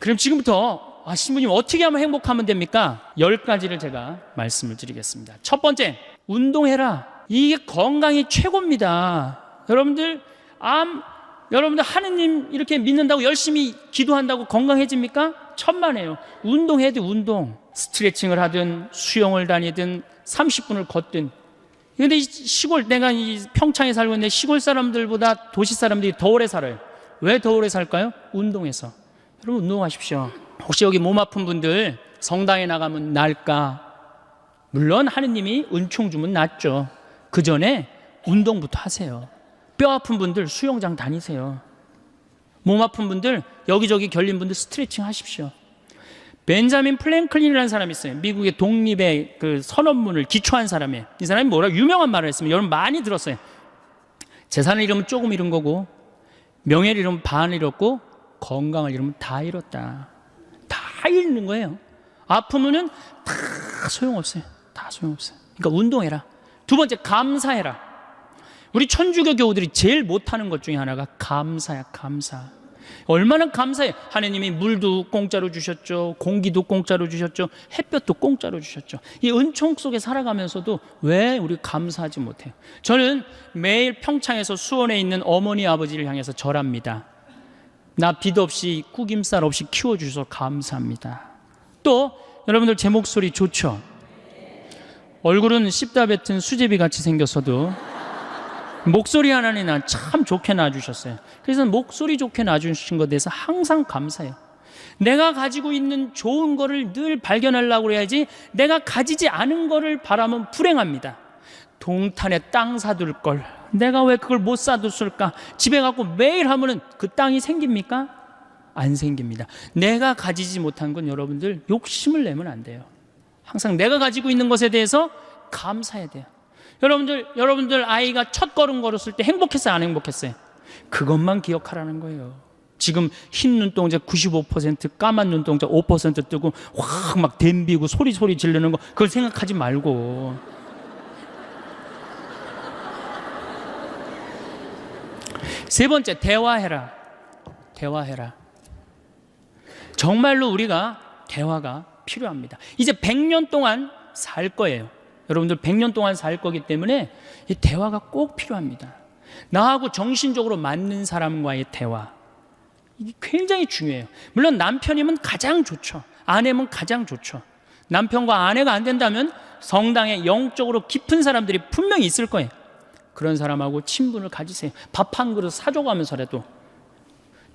그럼 지금부터 신부님 어떻게 하면 행복하면 됩니까? 10가지를 제가 말씀을 드리겠습니다. 첫 번째, 운동해라. 이게 건강이 최고입니다. 여러분들 하느님 이렇게 믿는다고 열심히 기도한다고 건강해집니까? 천만에요. 운동해야 돼. 운동. 스트레칭을 하든 수영을 다니든 30분을 걷든. 근데 내가 이 평창에 살고 있는데 시골 사람들보다 도시 사람들이 더 오래 살아요. 왜 더 오래 살까요? 운동해서. 여러분 운동하십시오. 혹시 여기 몸 아픈 분들 성당에 나가면 나을까? 물론 하느님이 은총 주면 낫죠. 그 전에 운동부터 하세요. 뼈 아픈 분들 수영장 다니세요. 몸 아픈 분들 여기저기 결린 분들 스트레칭 하십시오. 벤자민 플랭클린이라는 사람이 있어요. 미국의 독립의 그 선언문을 기초한 사람이에요. 이 사람이 유명한 말을 했습니다. 여러분 많이 들었어요. 재산을 잃으면 조금 잃은 거고, 명예를 잃으면 반 잃었고, 건강을 잃으면 다 잃었다. 다 잃는 거예요. 아프면은 다 소용없어요. 다 소용없어요. 그러니까 운동해라. 두 번째, 감사해라. 우리 천주교 교우들이 제일 못하는 것 중에 하나가 감사야. 감사. 얼마나 감사해. 하느님이 물도 공짜로 주셨죠. 공기도 공짜로 주셨죠. 햇볕도 공짜로 주셨죠. 이 은총 속에 살아가면서도 왜 우리 감사하지 못해요? 저는 매일 평창에서 수원에 있는 어머니 아버지를 향해서 절합니다. 나 빚 없이 구김살 없이 키워주셔서 감사합니다. 또 여러분들 제 목소리 좋죠? 얼굴은 씹다 뱉은 수제비 같이 생겼어도 목소리 하나는 참 좋게 낳아주셨어요. 그래서 목소리 좋게 낳아주신 것에 대해서 항상 감사해요. 내가 가지고 있는 좋은 거를 늘 발견하려고 해야지 내가 가지지 않은 거를 바라면 불행합니다. 동탄에 땅 사둘 걸 내가 왜 그걸 못 사뒀을까? 집에 갖고 매일 하면은 그 땅이 생깁니까? 안 생깁니다. 내가 가지지 못한 건 여러분들 욕심을 내면 안 돼요. 항상 내가 가지고 있는 것에 대해서 감사해야 돼요. 여러분들 아이가 첫 걸음 걸었을 때 행복했어요? 안 행복했어요? 그것만 기억하라는 거예요. 지금 흰 눈동자 95%, 까만 눈동자 5% 뜨고 확 막 댐비고 소리 지르는 거 그걸 생각하지 말고. 세 번째, 대화해라. 대화해라. 정말로 우리가 대화가 필요합니다. 이제 100년 동안 살 거예요. 여러분들 100년 동안 살 거기 때문에 이 대화가 꼭 필요합니다. 나하고 정신적으로 맞는 사람과의 대화, 이게 굉장히 중요해요. 물론 남편이면 가장 좋죠. 아내면 가장 좋죠. 남편과 아내가 안 된다면 성당에 영적으로 깊은 사람들이 분명히 있을 거예요. 그런 사람하고 친분을 가지세요. 밥 한 그릇 사줘가면서라도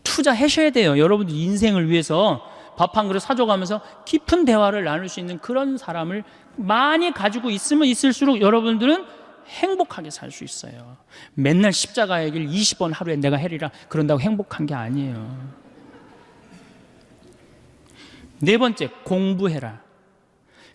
투자하셔야 돼요. 여러분들 인생을 위해서 밥 한 그릇 사줘가면서 깊은 대화를 나눌 수 있는 그런 사람을 많이 가지고 있으면 있을수록 여러분들은 행복하게 살 수 있어요. 맨날 십자가의 길 20번 하루에 내가 해리라 그런다고 행복한 게 아니에요. 네 번째, 공부해라.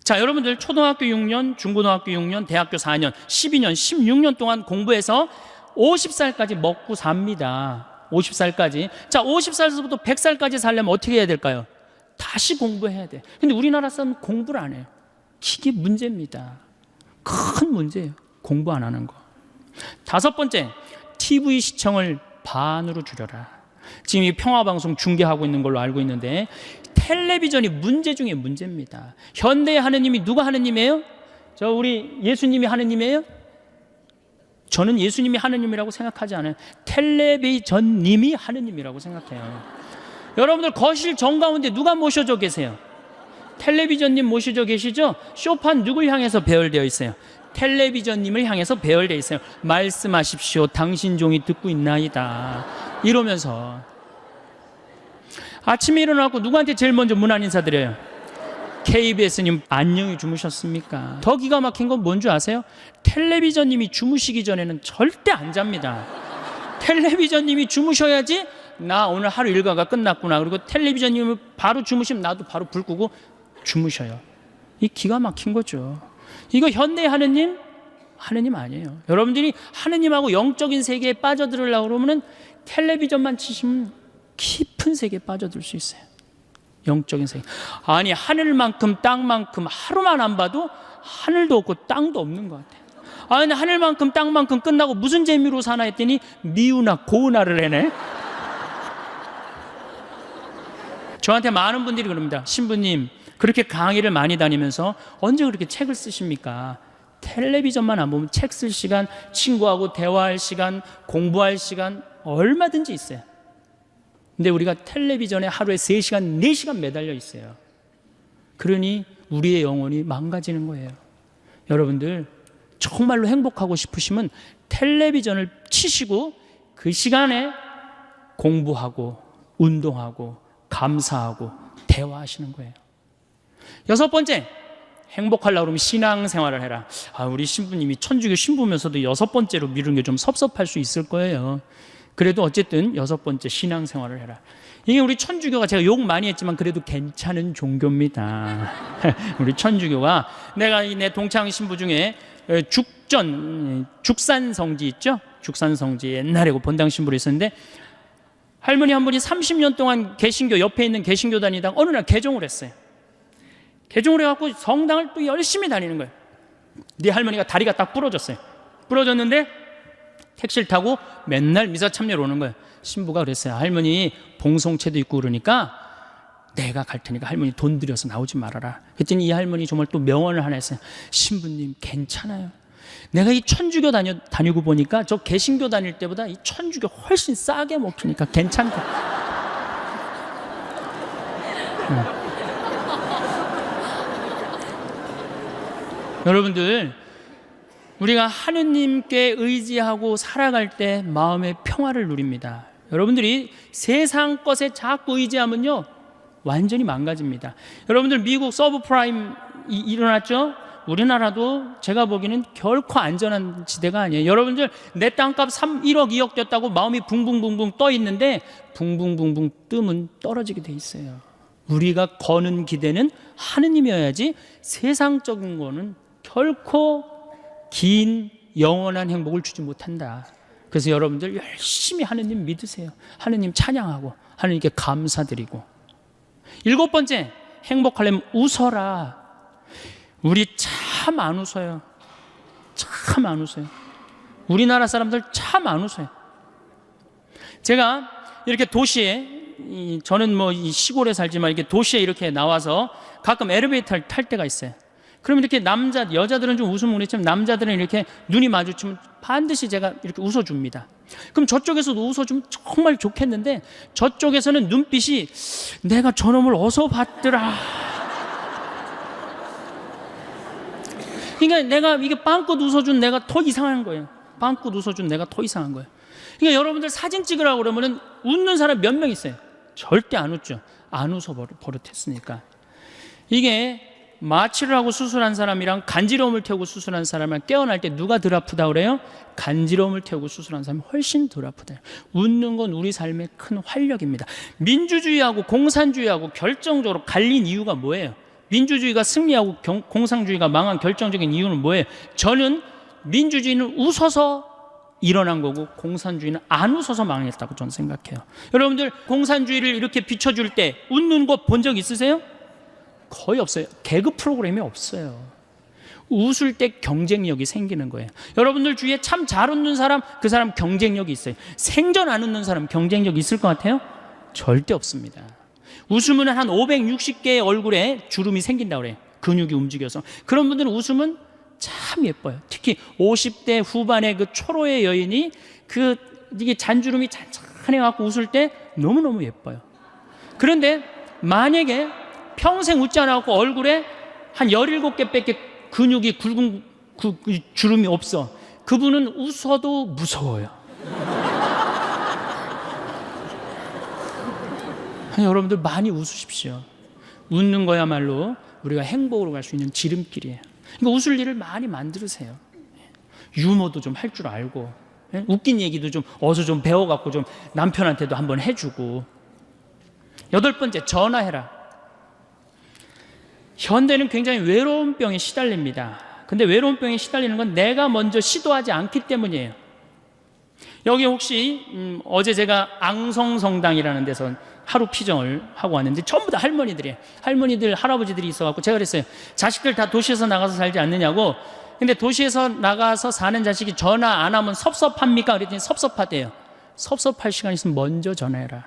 자, 여러분들 초등학교 6년, 중고등학교 6년, 대학교 4년, 12년, 16년 동안 공부해서 50살까지 먹고 삽니다. 50살까지. 자, 50살에서부터 100살까지 살려면 어떻게 해야 될까요? 다시 공부해야 돼. 근데 우리나라 사람은 공부를 안 해요. 이게 문제입니다. 큰 문제예요. 공부 안 하는 거. 다섯 번째, TV 시청을 반으로 줄여라. 지금 이 평화방송 중계하고 있는 걸로 알고 있는데 텔레비전이 문제 중에 문제입니다. 현대의 하느님이 누가 하느님이에요? 우리 예수님이 하느님이에요? 저는 예수님이 하느님이라고 생각하지 않아요. 텔레비전님이 하느님이라고 생각해요. 여러분들 거실 정가운데 누가 모셔져 계세요? 텔레비전님 모셔져 계시죠? 쇼판 누굴 향해서 배열되어 있어요? 텔레비전님을 향해서 배열되어 있어요. 말씀하십시오. 당신 종이 듣고 있나이다. 이러면서 아침에 일어나고 누구한테 제일 먼저 문안 인사드려요? KBS님 안녕히 주무셨습니까? 더 기가 막힌 건 뭔 줄 아세요? 텔레비전님이 주무시기 전에는 절대 안 잡니다. 텔레비전님이 주무셔야지 나 오늘 하루 일과가 끝났구나. 그리고 텔레비전님을 바로 주무시면 나도 바로 불 끄고 주무셔요. 이 기가 막힌 거죠. 이거 현대의 하느님? 하느님 아니에요. 여러분들이 하느님하고 영적인 세계에 빠져들으려고 그러면 텔레비전만 치시면 깊은 세계에 빠져들 수 있어요. 영적인 세계. 아니 하늘만큼 땅만큼 하루만 안 봐도 하늘도 없고 땅도 없는 것 같아요. 아니 하늘만큼 땅만큼 끝나고 무슨 재미로 사나 했더니 미우나 고우나를 해네. 저한테 많은 분들이 그럽니다. 신부님, 그렇게 강의를 많이 다니면서 언제 그렇게 책을 쓰십니까? 텔레비전만 안 보면 책 쓸 시간, 친구하고 대화할 시간, 공부할 시간 얼마든지 있어요. 근데 우리가 텔레비전에 하루에 3시간, 4시간 매달려 있어요. 그러니 우리의 영혼이 망가지는 거예요. 여러분들 정말로 행복하고 싶으시면 텔레비전을 치시고 그 시간에 공부하고 운동하고 감사하고 대화하시는 거예요. 6번째, 행복하려고 그러면 신앙생활을 해라. 우리 신부님이 천주교 신부면서도 6번째로 미루는 게 좀 섭섭할 수 있을 거예요. 그래도 어쨌든 6번째, 신앙생활을 해라. 이게 우리 천주교가, 제가 욕 많이 했지만 그래도 괜찮은 종교입니다. 우리 천주교가, 내가 내 동창 신부 중에 죽산성지 있죠? 죽산성지 옛날에 본당 신부로 있었는데, 할머니 한 분이 30년 동안 개신교, 옆에 있는 개신교 다니다가 어느 날 개종을 했어요. 개종을 해갖고 성당을 또 열심히 다니는 거예요. 네 할머니가 다리가 딱 부러졌어요. 부러졌는데 택시를 타고 맨날 미사 참여로 오는 거예요. 신부가 그랬어요. 할머니 봉송체도 있고 그러니까 내가 갈 테니까 할머니 돈 들여서 나오지 말아라. 그랬더니 이 할머니 정말 또 명언을 하나 했어요. 신부님 괜찮아요. 내가 이 천주교 다니고 보니까 저 개신교 다닐 때보다 이 천주교 훨씬 싸게 먹히니까 괜찮다. 여러분들, 우리가 하느님께 의지하고 살아갈 때 마음의 평화를 누립니다. 여러분들이 세상 것에 자꾸 의지하면요 완전히 망가집니다. 여러분들 미국 서브프라임 일어났죠? 우리나라도 제가 보기에는 결코 안전한 지대가 아니에요. 여러분들 내 땅값 1억 2억 됐다고 마음이 붕붕붕붕 떠 있는데 붕붕붕붕 뜨면 떨어지게 돼 있어요. 우리가 거는 기대는 하느님이어야지 세상적인 거는 결코 긴 영원한 행복을 주지 못한다. 그래서 여러분들 열심히 하느님 믿으세요. 하느님 찬양하고 하느님께 감사드리고. 7번째, 행복하려면 웃어라. 우리 참 안 웃어요. 참 안 웃어요. 우리나라 사람들 참 안 웃어요. 제가 이렇게 도시에, 저는 뭐 이 시골에 살지만 이렇게 도시에 이렇게 나와서 가끔 엘리베이터를 탈 때가 있어요. 그럼 이렇게 여자들은 좀 웃으면 그렇지만 남자들은 이렇게 눈이 마주치면 반드시 제가 이렇게 웃어줍니다. 그럼 저쪽에서도 웃어주면 정말 좋겠는데 저쪽에서는 눈빛이 내가 저놈을 어디서 봤더라. 그러니까 내가 이게 빵긋 웃어준 내가 더 이상한 거예요. 빵긋 웃어준 내가 더 이상한 거예요. 그러니까 여러분들 사진 찍으라고 그러면은 웃는 사람 몇 명 있어요. 절대 안 웃죠. 안 웃어 버릇했으니까. 이게 마취를 하고 수술한 사람이랑 간지러움을 태우고 수술한 사람을 깨어날 때 누가 덜 아프다 그래요? 간지러움을 태우고 수술한 사람이 훨씬 덜 아프다. 웃는 건 우리 삶의 큰 활력입니다. 민주주의하고 공산주의하고 결정적으로 갈린 이유가 뭐예요? 민주주의가 승리하고 공산주의가 망한 결정적인 이유는 뭐예요? 저는 민주주의는 웃어서 일어난 거고 공산주의는 안 웃어서 망했다고 저는 생각해요. 여러분들 공산주의를 이렇게 비춰줄 때 웃는 거 본 적 있으세요? 거의 없어요. 개그 프로그램이 없어요. 웃을 때 경쟁력이 생기는 거예요. 여러분들 주위에 참 잘 웃는 사람, 그 사람 경쟁력이 있어요. 생전 안 웃는 사람 경쟁력 있을 것 같아요? 절대 없습니다. 웃으면 한 560개의 얼굴에 주름이 생긴다고 그래요. 근육이 움직여서. 그런 분들은 웃으면 참 예뻐요. 특히 50대 후반의 그 초로의 여인이 이게 잔주름이 잔잔해 갖고 웃을 때 너무너무 예뻐요. 그런데 만약에 평생 웃지 않아갖고 얼굴에 한 17개밖에 근육이 굵은 주름이 없어. 그분은 웃어도 무서워요. 여러분들 많이 웃으십시오. 웃는 거야말로 우리가 행복으로 갈 수 있는 지름길이에요. 그러니까 웃을 일을 많이 만들으세요. 유머도 좀 할 줄 알고, 웃긴 얘기도 좀 어서 좀 배워갖고 좀 남편한테도 한번 해주고. 8번째, 전화해라. 현대는 굉장히 외로운 병에 시달립니다. 근데 외로운 병에 시달리는 건 내가 먼저 시도하지 않기 때문이에요. 여기 혹시 어제 제가 앙성성당이라는 데서 하루 피정을 하고 왔는데 전부 다 할머니들이에요. 할머니들, 할아버지들이 있어갖고 제가 그랬어요. 자식들 다 도시에서 나가서 살지 않느냐고. 근데 도시에서 나가서 사는 자식이 전화 안 하면 섭섭합니까? 그랬더니 섭섭하대요. 섭섭할 시간 있으면 먼저 전화해라.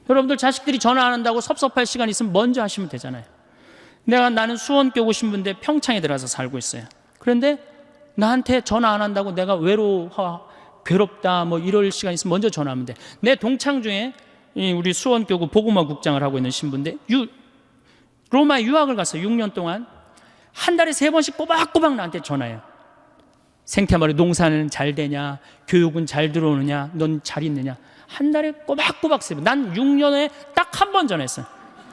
여러분들 자식들이 전화 안 한다고 섭섭할 시간 있으면 먼저 하시면 되잖아요. 나는 수원교구 신부인데 평창에 들어서 살고 있어요. 그런데 나한테 전화 안 한다고 내가 외로워, 괴롭다 뭐 이럴 시간 있으면 먼저 전화하면 돼. 내 동창 중에 우리 수원교구 복음화 국장을 하고 있는 신부인데 로마에 유학을 갔어요. 6년 동안 한 달에 3번씩 꼬박꼬박 나한테 전화해요. 생태마을에 농사는 잘 되냐, 교육은 잘 들어오느냐, 넌 잘 있느냐. 한 달에 꼬박꼬박 쓰고 난 6년에 딱 한 번 전화했어요.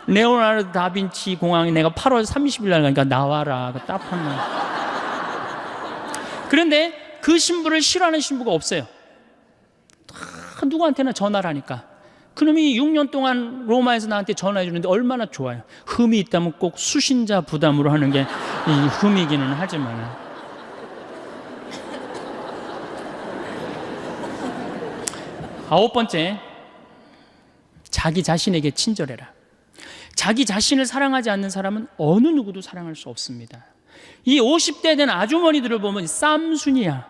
레오나르도 다빈치 공항에 내가 8월 30일 날 가니까 나와라. 딱 한 번. 그런데 그 신부를 싫어하는 신부가 없어요. 다 누구한테나 전화를 하니까. 그놈이 6년 동안 로마에서 나한테 전화해 주는데 얼마나 좋아요. 흠이 있다면 꼭 수신자 부담으로 하는 게 이 흠이기는 하지만. 아홉 번째, 자기 자신에게 친절해라. 자기 자신을 사랑하지 않는 사람은 어느 누구도 사랑할 수 없습니다. 이 50대 된 아주머니들을 보면 쌈순이야.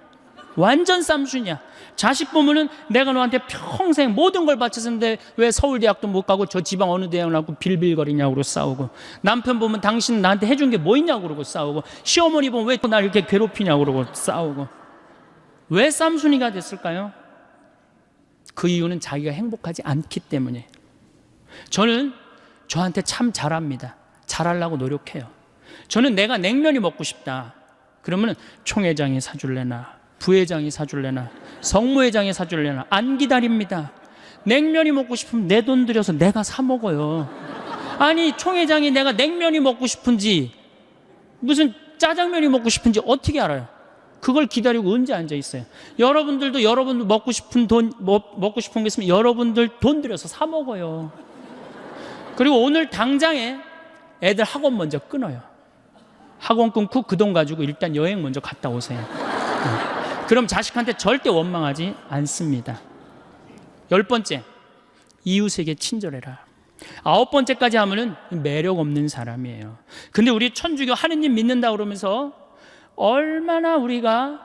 완전 쌈순이야. 자식 보면은 내가 너한테 평생 모든 걸 바쳤는데 왜 서울대학도 못 가고 저 지방 어느 대학 나고 빌빌거리냐고 그러고 싸우고, 남편 보면 당신 나한테 해준 게 뭐 있냐고 그러고 싸우고, 시어머니 보면 왜 날 이렇게 괴롭히냐고 그러고 싸우고. 왜 쌈순이가 됐을까요? 그 이유는 자기가 행복하지 않기 때문에. 저는 저한테 참 잘합니다. 잘하려고 노력해요. 저는 내가 냉면이 먹고 싶다 그러면 총회장이 사줄래나 부회장이 사줄래나 성무회장이 사줄래나 안 기다립니다. 냉면이 먹고 싶으면 내 돈 들여서 내가 사 먹어요. 아니 총회장이 내가 냉면이 먹고 싶은지 무슨 짜장면이 먹고 싶은지 어떻게 알아요? 그걸 기다리고 언제 앉아 있어요? 여러분들도 여러분들 먹고 싶은 게 있으면 여러분들 돈 들여서 사 먹어요. 그리고 오늘 당장에 애들 학원 먼저 끊어요. 학원 끊고 그 돈 가지고 일단 여행 먼저 갔다 오세요. 그럼 자식한테 절대 원망하지 않습니다. 10번째, 이웃에게 친절해라. 9번째까지 하면은 매력 없는 사람이에요. 근데 우리 천주교 하느님 믿는다 그러면서 얼마나 우리가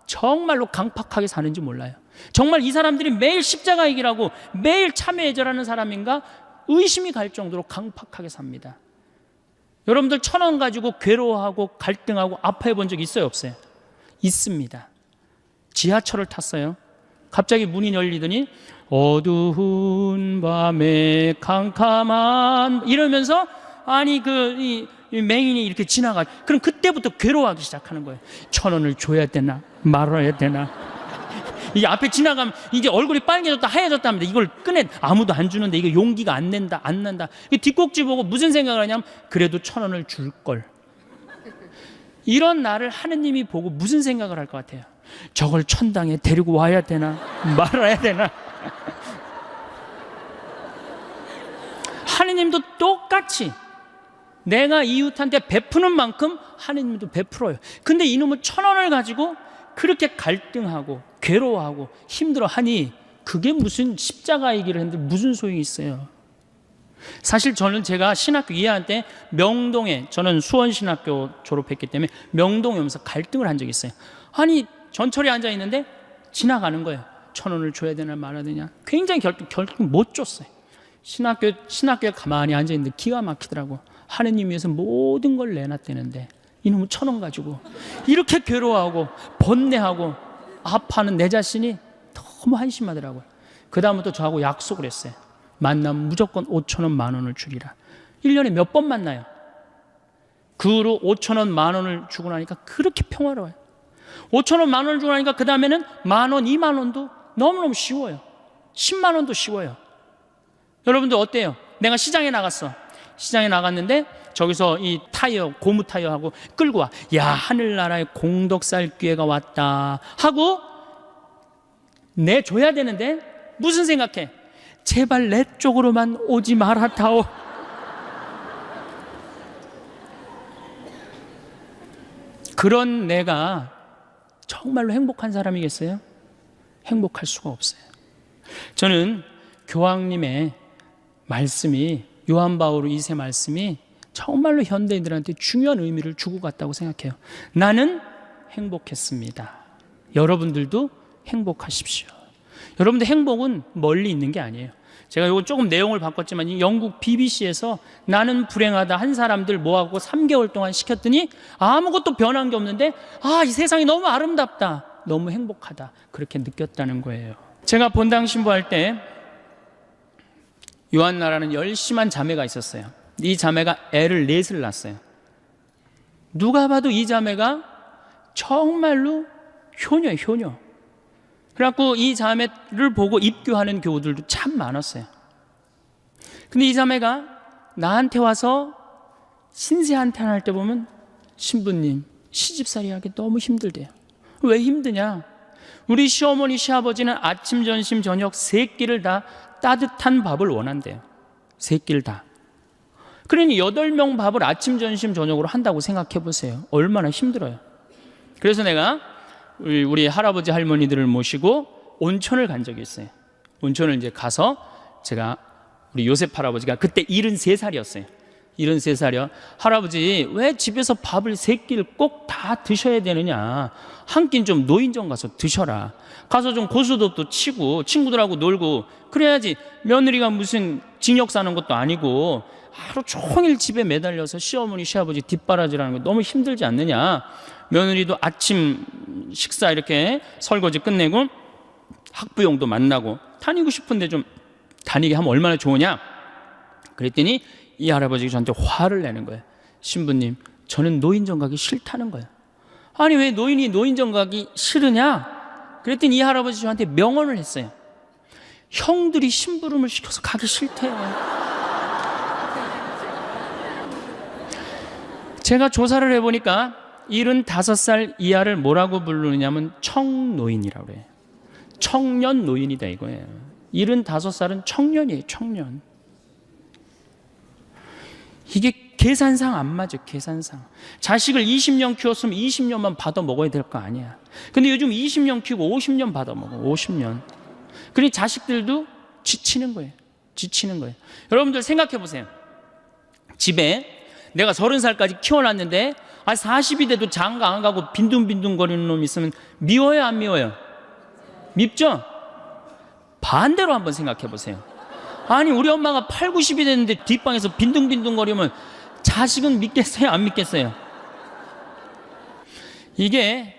정말로 강팍하게 사는지 몰라요. 정말 이 사람들이 매일 십자가 얘기라고 매일 참회 예절하는 사람인가 의심이 갈 정도로 강팍하게 삽니다. 여러분들 1,000원 가지고 괴로워하고 갈등하고 아파해 본 적 있어요, 없어요? 있습니다. 지하철을 탔어요. 갑자기 문이 열리더니 어두운 밤에 캄캄한 이러면서 아니 이 맹인이 이렇게 지나가. 그럼 그때부터 괴로워하기 시작하는 거예요. 1,000원을 줘야 되나 말아야 되나. 이 앞에 지나가면 이제 얼굴이 빨개졌다 하얘졌다 합니다. 이걸 꺼내 아무도 안 주는데 이게 용기가 안 난다. 뒷꼭지 보고 무슨 생각을 하냐면 그래도 1,000원을 줄 걸. 이런 나를 하느님이 보고 무슨 생각을 할 것 같아요? 저걸 천당에 데리고 와야 되나 말아야 되나. 하느님도 똑같이 내가 이웃한테 베푸는 만큼 하느님도 베풀어요. 근데 이놈은 1,000원을 가지고 그렇게 갈등하고 괴로워하고 힘들어하니 그게 무슨 십자가 얘기를 했는데 무슨 소용이 있어요? 사실 저는 제가 신학교 2학년 때 명동에, 저는 수원신학교 졸업했기 때문에 명동에 오면서 갈등을 한 적이 있어요. 아니 전철에 앉아 있는데 지나가는 거예요. 1,000원을 줘야 되나 말아야 되냐. 굉장히 결국 못 줬어요. 신학교에 가만히 앉아 있는데 기가 막히더라고. 하느님 위해서 모든 걸 내놨대는데 이놈은 1,000원 가지고 이렇게 괴로워하고 번뇌하고 아파하는 내 자신이 너무 한심하더라고요. 그 다음부터 저하고 약속을 했어요. 만나면 무조건 5,000원, 10,000원을 주리라. 1년에 몇 번 만나요? 그 후로 5,000원, 10,000원을 주고 나니까 그렇게 평화로워요. 5,000원, 10,000원을 주고 나니까 그 다음에는 10,000원, 20,000원도 너무너무 쉬워요. 100,000원도 쉬워요. 여러분들 어때요? 내가 시장에 나갔어. 시장에 나갔는데 저기서 이 타이어, 고무 타이어하고 끌고 와. 야, 하늘나라에 공덕살 기회가 왔다 하고 내줘야 되는데 무슨 생각해? 제발 내 쪽으로만 오지 말아다오. 그런 내가 정말로 행복한 사람이겠어요? 행복할 수가 없어요. 저는 교황님의 말씀이, 요한 바오로 2세 말씀이 정말로 현대인들한테 중요한 의미를 주고 갔다고 생각해요. 나는 행복했습니다. 여러분들도 행복하십시오. 여러분들 행복은 멀리 있는 게 아니에요. 제가 이거 조금 내용을 바꿨지만 영국 BBC에서 나는 불행하다 한 사람들 모아갖고 3개월 동안 시켰더니 아무것도 변한 게 없는데 이 세상이 너무 아름답다, 너무 행복하다, 그렇게 느꼈다는 거예요. 제가 본당 신부할 때 요한나라는 열심한 자매가 있었어요. 이 자매가 애를 넷을 낳았어요. 누가 봐도 이 자매가 정말로 효녀예요, 효녀. 그래갖고 이 자매를 보고 입교하는 교우들도 참 많았어요. 근데 이 자매가 나한테 와서 신세 한탄할 때 보면 신부님, 시집살이 하기 너무 힘들대요. 왜 힘드냐? 우리 시어머니, 시아버지는 아침, 점심, 저녁 세 끼를 다 따뜻한 밥을 원한대요. 세 끼를 다. 그러니 8명 밥을 아침, 점심, 저녁으로 한다고 생각해 보세요. 얼마나 힘들어요. 그래서 내가 우리 할아버지 할머니들을 모시고 온천을 간 적이 있어요. 온천을 이제 가서 제가 우리 요셉 할아버지가 그때 73살이었어요. 73살이요. 할아버지, 왜 집에서 밥을 3끼를 꼭 다 드셔야 되느냐? 한 끼는 좀 노인정 가서 드셔라. 가서 좀 고수톱도 치고 친구들하고 놀고 그래야지. 며느리가 무슨 징역 사는 것도 아니고 하루 종일 집에 매달려서 시어머니, 시아버지 뒷바라지라는 거 너무 힘들지 않느냐? 며느리도 아침 식사 이렇게 설거지 끝내고 학부형도 만나고 다니고 싶은데 좀 다니게 하면 얼마나 좋으냐? 그랬더니 이 할아버지가 저한테 화를 내는 거예요. 신부님, 저는 노인정 가기 싫다는 거예요. 아니, 왜 노인이 노인정 가기 싫으냐? 그랬더니 이 할아버지 저한테 명언을 했어요. 형들이 심부름을 시켜서 가기 싫대요. 제가 조사를 해보니까 75살 이하를 뭐라고 부르느냐면 청노인이라고 그래요. 청년 노인이다 이거예요. 75살은 청년이에요, 청년. 이게 계산상 안 맞아, 계산상. 자식을 20년 키웠으면 20년만 받아 먹어야 될 거 아니야. 근데 요즘 20년 키우고 50년 받아 먹어, 50년. 그러니 자식들도 지치는 거예요, 지치는 거예요. 여러분들 생각해 보세요. 집에 내가 30살까지 키워놨는데 40이 돼도 장가 안 가고 빈둥빈둥 거리는 놈이 있으면 미워요, 안 미워요? 밉죠? 반대로 한번 생각해 보세요. 아니, 우리 엄마가 8, 90이 됐는데 뒷방에서 빈둥빈둥 거리면 자식은 믿겠어요, 안 믿겠어요? 이게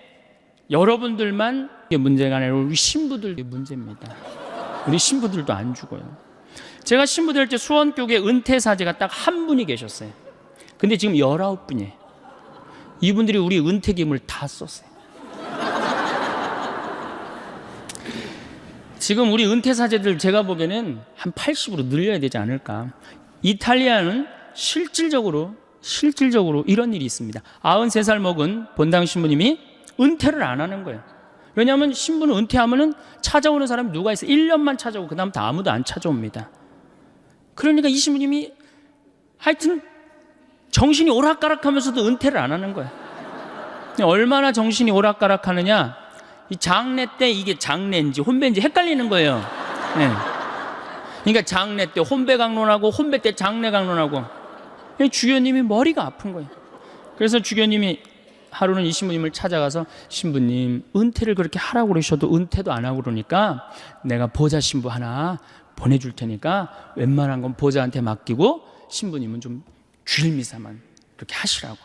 여러분들만 이게 문제가 아니라 우리 신부들이 문제입니다. 우리 신부들도 안 죽어요. 제가 신부 될 때 수원교계 은퇴사제가 딱 한 분이 계셨어요. 근데 지금 19분이에요. 이분들이 우리 은퇴금을 다 썼어요. 지금 우리 은퇴사제들 제가 보기에는 한 80으로 늘려야 되지 않을까. 이탈리아는 실질적으로 이런 일이 있습니다. 93살 먹은 본당 신부님이 은퇴를 안 하는 거예요. 왜냐하면 신부는 은퇴하면은 찾아오는 사람이 누가 있어요? 1년만 찾아오고 그 다음 다 아무도 안 찾아옵니다. 그러니까 이 신부님이 하여튼 정신이 오락가락하면서도 은퇴를 안 하는 거예요. 얼마나 정신이 오락가락하느냐? 이 장례 때 이게 장례인지 혼배인지 헷갈리는 거예요. 네. 그러니까 장례 때 혼배 강론하고 혼배 때 장례 강론하고 주교님이 머리가 아픈 거예요. 그래서 주교님이 하루는 이 신부님을 찾아가서 신부님, 은퇴를 그렇게 하라고 그러셔도 은퇴도 안 하고 그러니까 내가 보좌 신부 하나 보내줄 테니까 웬만한 건 보좌한테 맡기고 신부님은 좀 주일 미사만 그렇게 하시라고.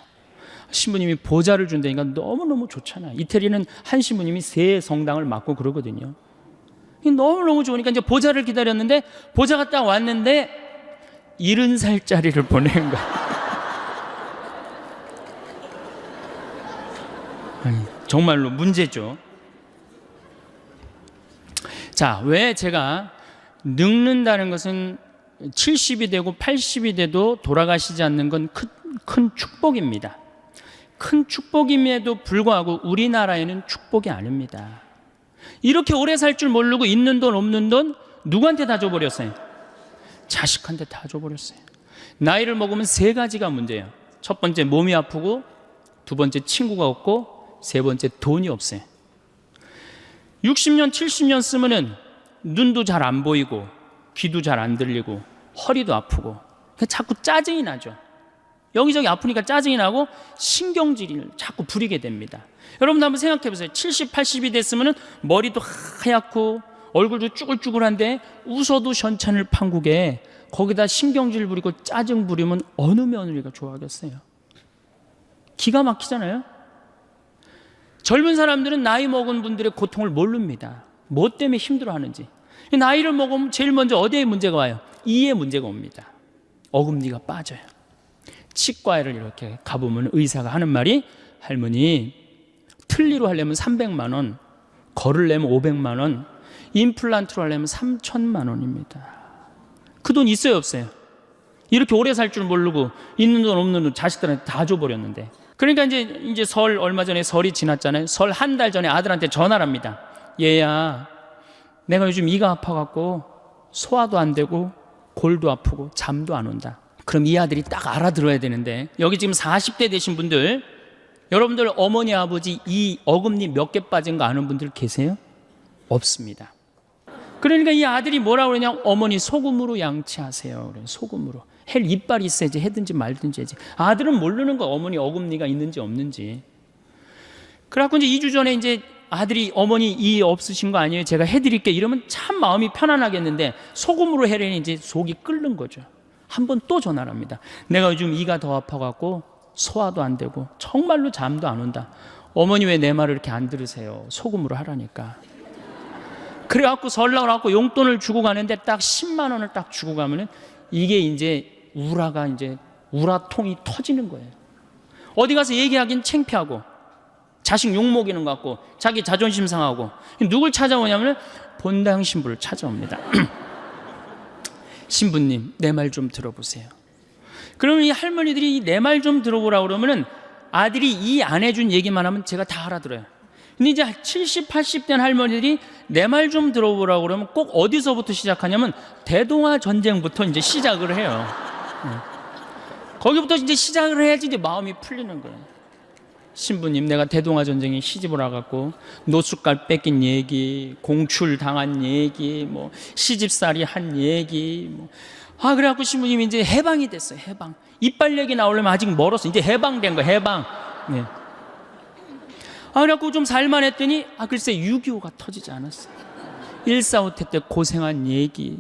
신부님이 보좌를 준다니까 너무너무 좋잖아. 이태리는 한 신부님이 3성당을 맡고 그러거든요. 너무너무 좋으니까 이제 보좌를 기다렸는데 보좌가 딱 왔는데 70살짜리를 보낸 거야. 아니, 정말로 문제죠. 자, 왜 제가 늙는다는 것은 70이 되고 80이 돼도 돌아가시지 않는 건 큰 축복입니다. 큰 축복임에도 불구하고 우리나라에는 축복이 아닙니다. 이렇게 오래 살 줄 모르고 있는 돈 없는 돈 누구한테 다 줘버렸어요? 자식한테 다 줘버렸어요. 나이를 먹으면 3가지가 문제예요. 첫 번째 몸이 아프고, 두 번째 친구가 없고, 세 번째 돈이 없어요. 60년 70년 쓰면은 눈도 잘 안 보이고 귀도 잘 안 들리고 허리도 아프고 자꾸 짜증이 나죠. 여기저기 아프니까 짜증이 나고 신경질을 자꾸 부리게 됩니다. 여러분도 한번 생각해 보세요. 70, 80이 됐으면 머리도 하얗고 얼굴도 쭈글쭈글한데 웃어도 현찬을 판국에 거기다 신경질 부리고 짜증 부리면 어느 며느리가 좋아하겠어요? 기가 막히잖아요. 젊은 사람들은 나이 먹은 분들의 고통을 모릅니다. 뭐 때문에 힘들어하는지. 나이를 먹으면 제일 먼저 어디에 문제가 와요? 이에 문제가 옵니다. 어금니가 빠져요. 치과에를 이렇게 가보면 의사가 하는 말이, 할머니 틀니로 하려면 300만 원, 걸으려면 500만 원, 임플란트로 하려면 3천만 원입니다. 그 돈 있어요 없어요? 이렇게 오래 살 줄 모르고 있는 돈 없는 돈 자식들한테 다 줘버렸는데. 그러니까 이제 설, 얼마 전에 설이 지났잖아요. 설 한 달 전에 아들한테 전화를 합니다. 얘야, 내가 요즘 이가 아파갖고 소화도 안 되고 골도 아프고 잠도 안 온다. 그럼 이 아들이 딱 알아들어야 되는데, 여기 지금 40대 되신 분들, 여러분들 어머니 아버지 이 어금니 몇 개 빠진 거 아는 분들 계세요? 없습니다. 그러니까 이 아들이 뭐라고 그러냐, 어머니 소금으로 양치하세요. 그래, 소금으로. 헬 이빨이 있어야지 해든지 말든지 해야지. 아들은 모르는 거, 어머니 어금니가 있는지 없는지. 그래갖고 이제 2주 전에 이제 아들이 어머니 이 없으신 거 아니에요? 제가 해드릴게. 이러면 참 마음이 편안하겠는데, 소금으로 해려니 이제 속이 끓는 거죠. 한 번 또 전화를 합니다. 내가 요즘 이가 더 아파갖고 소화도 안 되고 정말로 잠도 안 온다. 어머니 왜 내 말을 이렇게 안 들으세요? 소금으로 하라니까. 그래갖고 설날을 갖고 용돈을 주고 가는데 딱 10만 원을 딱 주고 가면은 이게 이제 우라통이 터지는 거예요. 어디 가서 얘기하긴 창피하고 자식 욕먹이는 것 같고 자기 자존심 상하고. 누굴 찾아오냐면 본당 신부를 찾아옵니다. 신부님, 내 말 좀 들어보세요. 그러면 이 할머니들이 내 말 좀 들어보라고 그러면은 아들이 이 안 해준 얘기만 하면 제가 다 알아들어요. 근데 이제 70, 80 된 할머니들이 내 말 좀 들어보라고 그러면 꼭 어디서부터 시작하냐면 대동아 전쟁부터 이제 시작을 해요. 거기부터 이제 시작을 해야지 이제 마음이 풀리는 거예요. 신부님, 내가 대동아 전쟁에 시집을 와갖고 노숙갈 뺏긴 얘기, 공출 당한 얘기, 뭐 시집살이 한 얘기, 뭐. 그래갖고 신부님이 이제 해방이 됐어요. 해방. 이빨 얘기 나오려면 아직 멀었어. 이제 해방된 거예요. 해방. 네. 그래갖고 좀 살만했더니 글쎄 6.25가 터지지 않았어요. 1.45 때 고생한 얘기.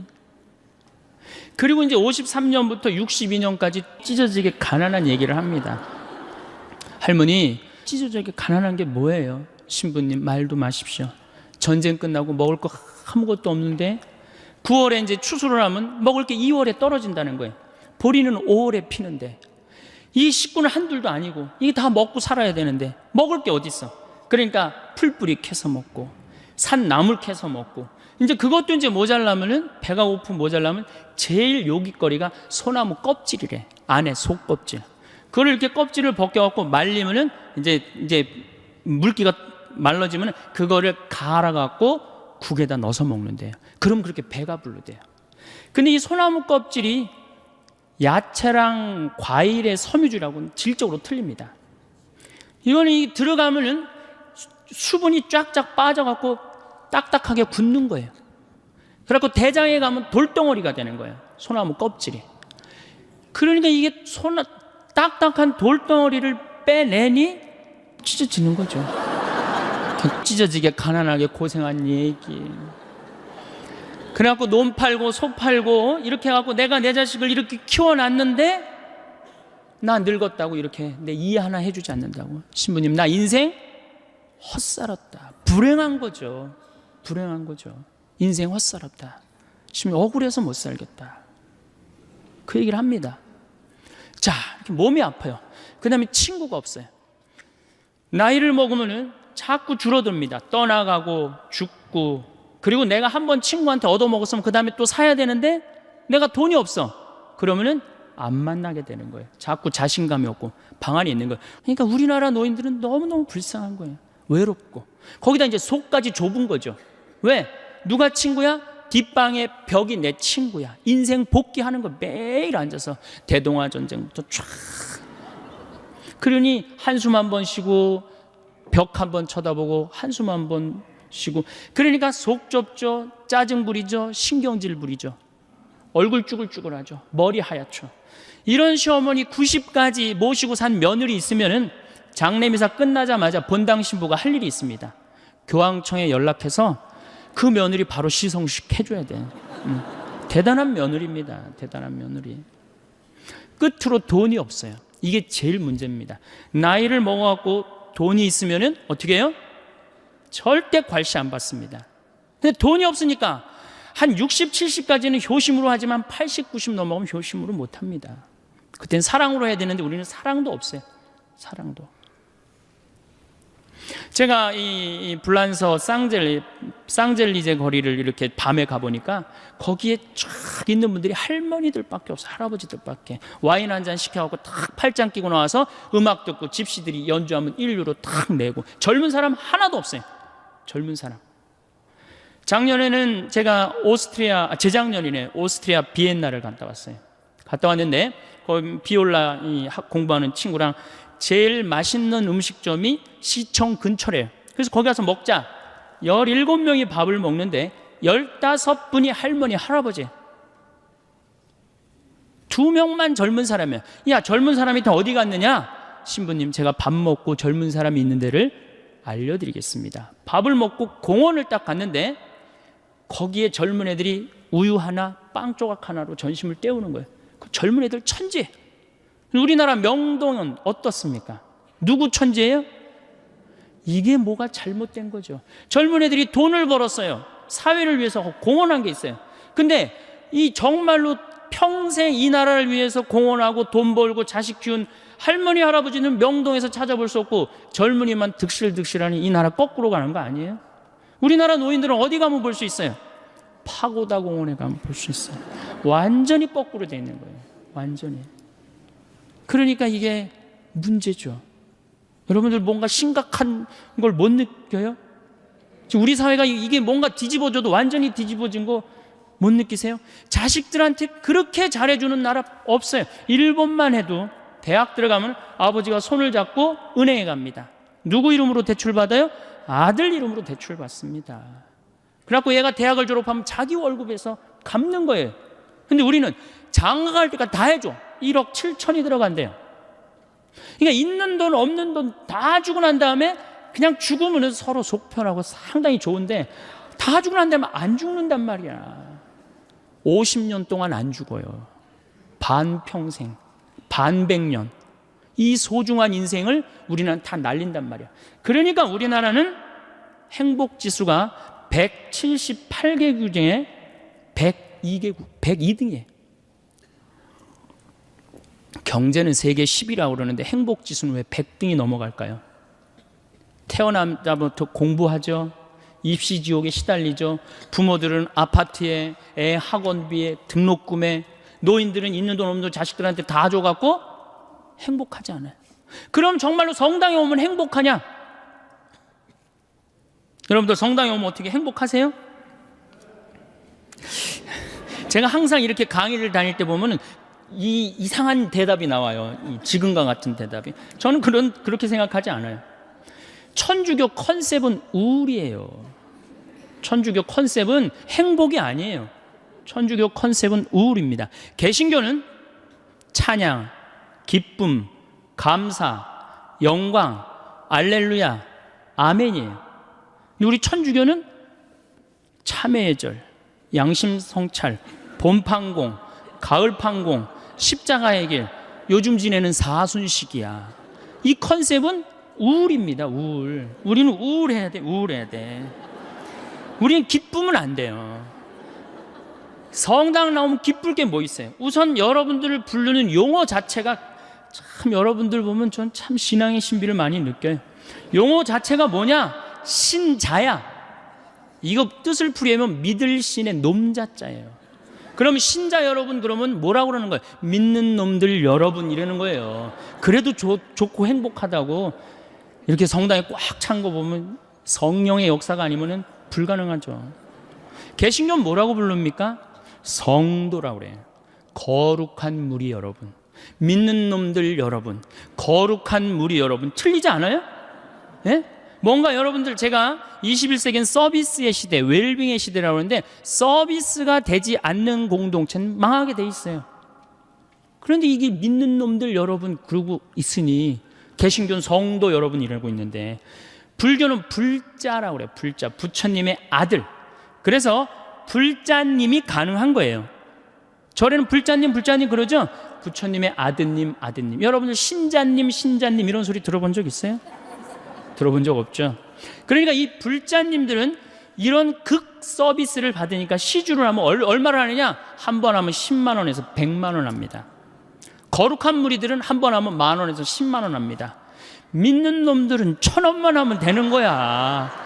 그리고 이제 53년부터 62년까지 찢어지게 가난한 얘기를 합니다. 할머니, 찢어지게 가난한 게 뭐예요? 신부님, 말도 마십시오. 전쟁 끝나고 먹을 거 아무것도 없는데 9월에 이제 추수를 하면 먹을 게 2월에 떨어진다는 거예요. 보리는 5월에 피는데 이 식구는 한둘도 아니고 이게 다 먹고 살아야 되는데 먹을 게 어디 있어? 그러니까 풀뿌리 캐서 먹고 산 나물 캐서 먹고, 이제 그것도 이제 모자라면은, 배가 고프 모자라면 제일 요깃거리가 소나무 껍질이래. 안에 속껍질. 그걸 이렇게 껍질을 벗겨갖고 말리면은 이제 물기가 말라지면 그거를 갈아갖고 국에다 넣어서 먹는데요. 그럼 그렇게 배가 부르대요. 근데 이 소나무 껍질이 야채랑 과일의 섬유질하고는 질적으로 틀립니다. 이거는 들어가면은 수분이 쫙쫙 빠져갖고 딱딱하게 굳는 거예요. 그래갖고 대장에 가면 돌덩어리가 되는 거예요. 소나무 껍질이. 그러니까 이게 딱딱한 돌덩어리를 빼내니 찢어지는 거죠. 찢어지게 가난하게 고생한 얘기. 그래갖고 논 팔고 소 팔고 이렇게 해갖고 내가 내 자식을 이렇게 키워놨는데 나 늙었다고 이렇게 내 이해 하나 해주지 않는다고. 신부님, 나 인생 헛살았다. 불행한 거죠. 불행한 거죠. 인생 헛살았다. 신부님, 억울해서 못 살겠다. 그 얘기를 합니다. 자, 이렇게 몸이 아파요. 그 다음에 친구가 없어요. 나이를 먹으면은 자꾸 줄어듭니다. 떠나가고 죽고. 그리고 내가 한번 친구한테 얻어먹었으면 그 다음에 또 사야 되는데 내가 돈이 없어. 그러면은 안 만나게 되는 거예요. 자꾸 자신감이 없고 방안이 있는 거예요. 그러니까 우리나라 노인들은 너무너무 불쌍한 거예요. 외롭고. 거기다 이제 속까지 좁은 거죠. 왜? 누가 친구야? 뒷방에 벽이 내 친구야. 인생 복귀하는 거 매일 앉아서 대동아 전쟁부터 쫙. 그러니 한숨 한 번 쉬고 벽 한 번 쳐다보고 한숨 한 번 쉬고. 그러니까 속 좁죠. 짜증 부리죠. 신경질 부리죠. 얼굴 쭈글쭈글하죠. 머리 하얗죠. 이런 시어머니 90까지 모시고 산 며느리 있으면은 장례미사 끝나자마자 본당 신부가 할 일이 있습니다. 교황청에 연락해서 그 며느리 바로 시성식 해줘야 돼. 대단한 며느리입니다. 대단한 며느리. 끝으로 돈이 없어요. 이게 제일 문제입니다. 나이를 먹어갖고 돈이 있으면은 어떻게 해요? 절대 괄시 안 받습니다. 근데 돈이 없으니까 한 60, 70까지는 효심으로 하지만 80, 90 넘어가면 효심으로 못 합니다. 그땐 사랑으로 해야 되는데 우리는 사랑도 없어요. 사랑도. 제가 이 불란서 쌍젤리제 거리를 이렇게 밤에 가보니까 거기에 쫙 있는 분들이 할머니들밖에 없어요. 할아버지들밖에. 와인 한 잔 시켜갖고 탁 팔짱 끼고 나와서 음악 듣고 집시들이 연주하면 1유로 탁 내고. 젊은 사람 하나도 없어요. 젊은 사람. 작년에는 제가 재작년이네, 오스트리아 비엔나를 갔다 왔어요. 갔다 왔는데 거기 비올라 공부하는 친구랑 제일 맛있는 음식점이 시청 근처래요. 그래서 거기 가서 먹자. 17명이 밥을 먹는데 15분이 할머니, 할아버지. 2명만 젊은 사람이야. 야, 젊은 사람이 다 어디 갔느냐? 신부님, 제가 밥 먹고 젊은 사람이 있는 데를 알려드리겠습니다. 밥을 먹고 공원을 딱 갔는데 거기에 젊은 애들이 우유 하나, 빵 조각 하나로 전심을 때우는 거예요. 그 젊은 애들 천재. 우리나라 명동은 어떻습니까? 누구 천재예요? 이게 뭐가 잘못된 거죠. 젊은 애들이 돈을 벌었어요. 사회를 위해서 공헌한 게 있어요. 근데 이 정말로 평생 이 나라를 위해서 공헌하고 돈 벌고 자식 키운 할머니, 할아버지는 명동에서 찾아볼 수 없고 젊은이만 득실득실하니 이 나라 거꾸로 가는 거 아니에요? 우리나라 노인들은 어디 가면 볼 수 있어요? 파고다 공원에 가면 볼 수 있어요. 완전히 거꾸로 돼 있는 거예요. 완전히. 그러니까 이게 문제죠. 여러분들 뭔가 심각한 걸 못 느껴요? 지금 우리 사회가 이게 뭔가 뒤집어져도 완전히 뒤집어진 거 못 느끼세요? 자식들한테 그렇게 잘해주는 나라 없어요. 일본만 해도 대학 들어가면 아버지가 손을 잡고 은행에 갑니다. 누구 이름으로 대출받아요? 아들 이름으로 대출받습니다. 그래갖고 얘가 대학을 졸업하면 자기 월급에서 갚는 거예요. 근데 우리는 장가 갈 때까지 다 해줘. 1억 7천이 들어간대요. 그러니까 있는 돈 없는 돈 다 주고 난 다음에 그냥 죽으면 서로 속편하고 상당히 좋은데 다 주고 난 다음에 안 죽는단 말이야. 50년 동안 안 죽어요. 반평생, 반백년. 이 소중한 인생을 우리는 다 날린단 말이야. 그러니까 우리나라는 행복지수가 178개국 중에 102개국, 102등이에요. 경제는 세계 10위라고 그러는데 행복지수는 왜 100등이 넘어갈까요? 태어나자부터 공부하죠. 입시지옥에 시달리죠. 부모들은 아파트에, 애 학원비에, 등록금에, 노인들은 있는 돈 없는 돈 자식들한테 다 줘갖고 행복하지 않아요. 그럼 정말로 성당에 오면 행복하냐? 여러분들 성당에 오면 어떻게 행복하세요? 제가 항상 이렇게 강의를 다닐 때 보면은 이 이상한 대답이 나와요. 이 지금과 같은 대답이. 저는 그렇게 생각하지 않아요. 천주교 컨셉은 우울이에요. 천주교 컨셉은 행복이 아니에요. 천주교 컨셉은 우울입니다. 개신교는 찬양, 기쁨, 감사, 영광, 알렐루야, 아멘이에요. 우리 천주교는 참회의 절, 양심 성찰, 봄 판공, 가을 판공, 십자가의 길, 요즘 지내는 사순식이야. 이 컨셉은 우울입니다. 우울. 우리는 우울해야 돼. 우울해야 돼. 우리는 기쁘면 안 돼요. 성당 나오면 기쁠 게 뭐 있어요? 우선 여러분들을 부르는 용어 자체가 참 여러분들 보면 전 참 신앙의 신비를 많이 느껴요. 용어 자체가 뭐냐? 신자야. 이거 뜻을 풀이하면 믿을 신의 놈자자예요. 그럼 신자 여러분 그러면 뭐라고 그러는 거예요? 믿는 놈들 여러분 이러는 거예요. 그래도 좋고 행복하다고. 이렇게 성당에 꽉 찬 거 보면 성령의 역사가 아니면 불가능하죠. 개신교는 뭐라고 부릅니까? 성도라고 그래요. 거룩한 무리 여러분, 믿는 놈들 여러분, 거룩한 무리 여러분. 틀리지 않아요? 예? 뭔가 여러분들 제가 21세기는 서비스의 시대, 웰빙의 시대라고 하는데 서비스가 되지 않는 공동체는 망하게 돼 있어요. 그런데 이게 믿는 놈들 여러분 그러고 있으니 개신교는 성도 여러분 이라고 있는데 불교는 불자라고 그래요. 불자, 부처님의 아들. 그래서 불자님이 가능한 거예요. 절에는 불자님 그러죠? 부처님의 아드님. 여러분들 신자님 이런 소리 들어본 적 있어요? 들어본 적 없죠? 그러니까 이 불자님들은 이런 극 서비스를 받으니까 시주를 하면 얼마를 하느냐? 한 번 하면 10만 원에서 100만 원 합니다. 거룩한 무리들은 한 번 하면 10,000원에서 10만 원 합니다. 믿는 놈들은 1,000원만 하면 되는 거야.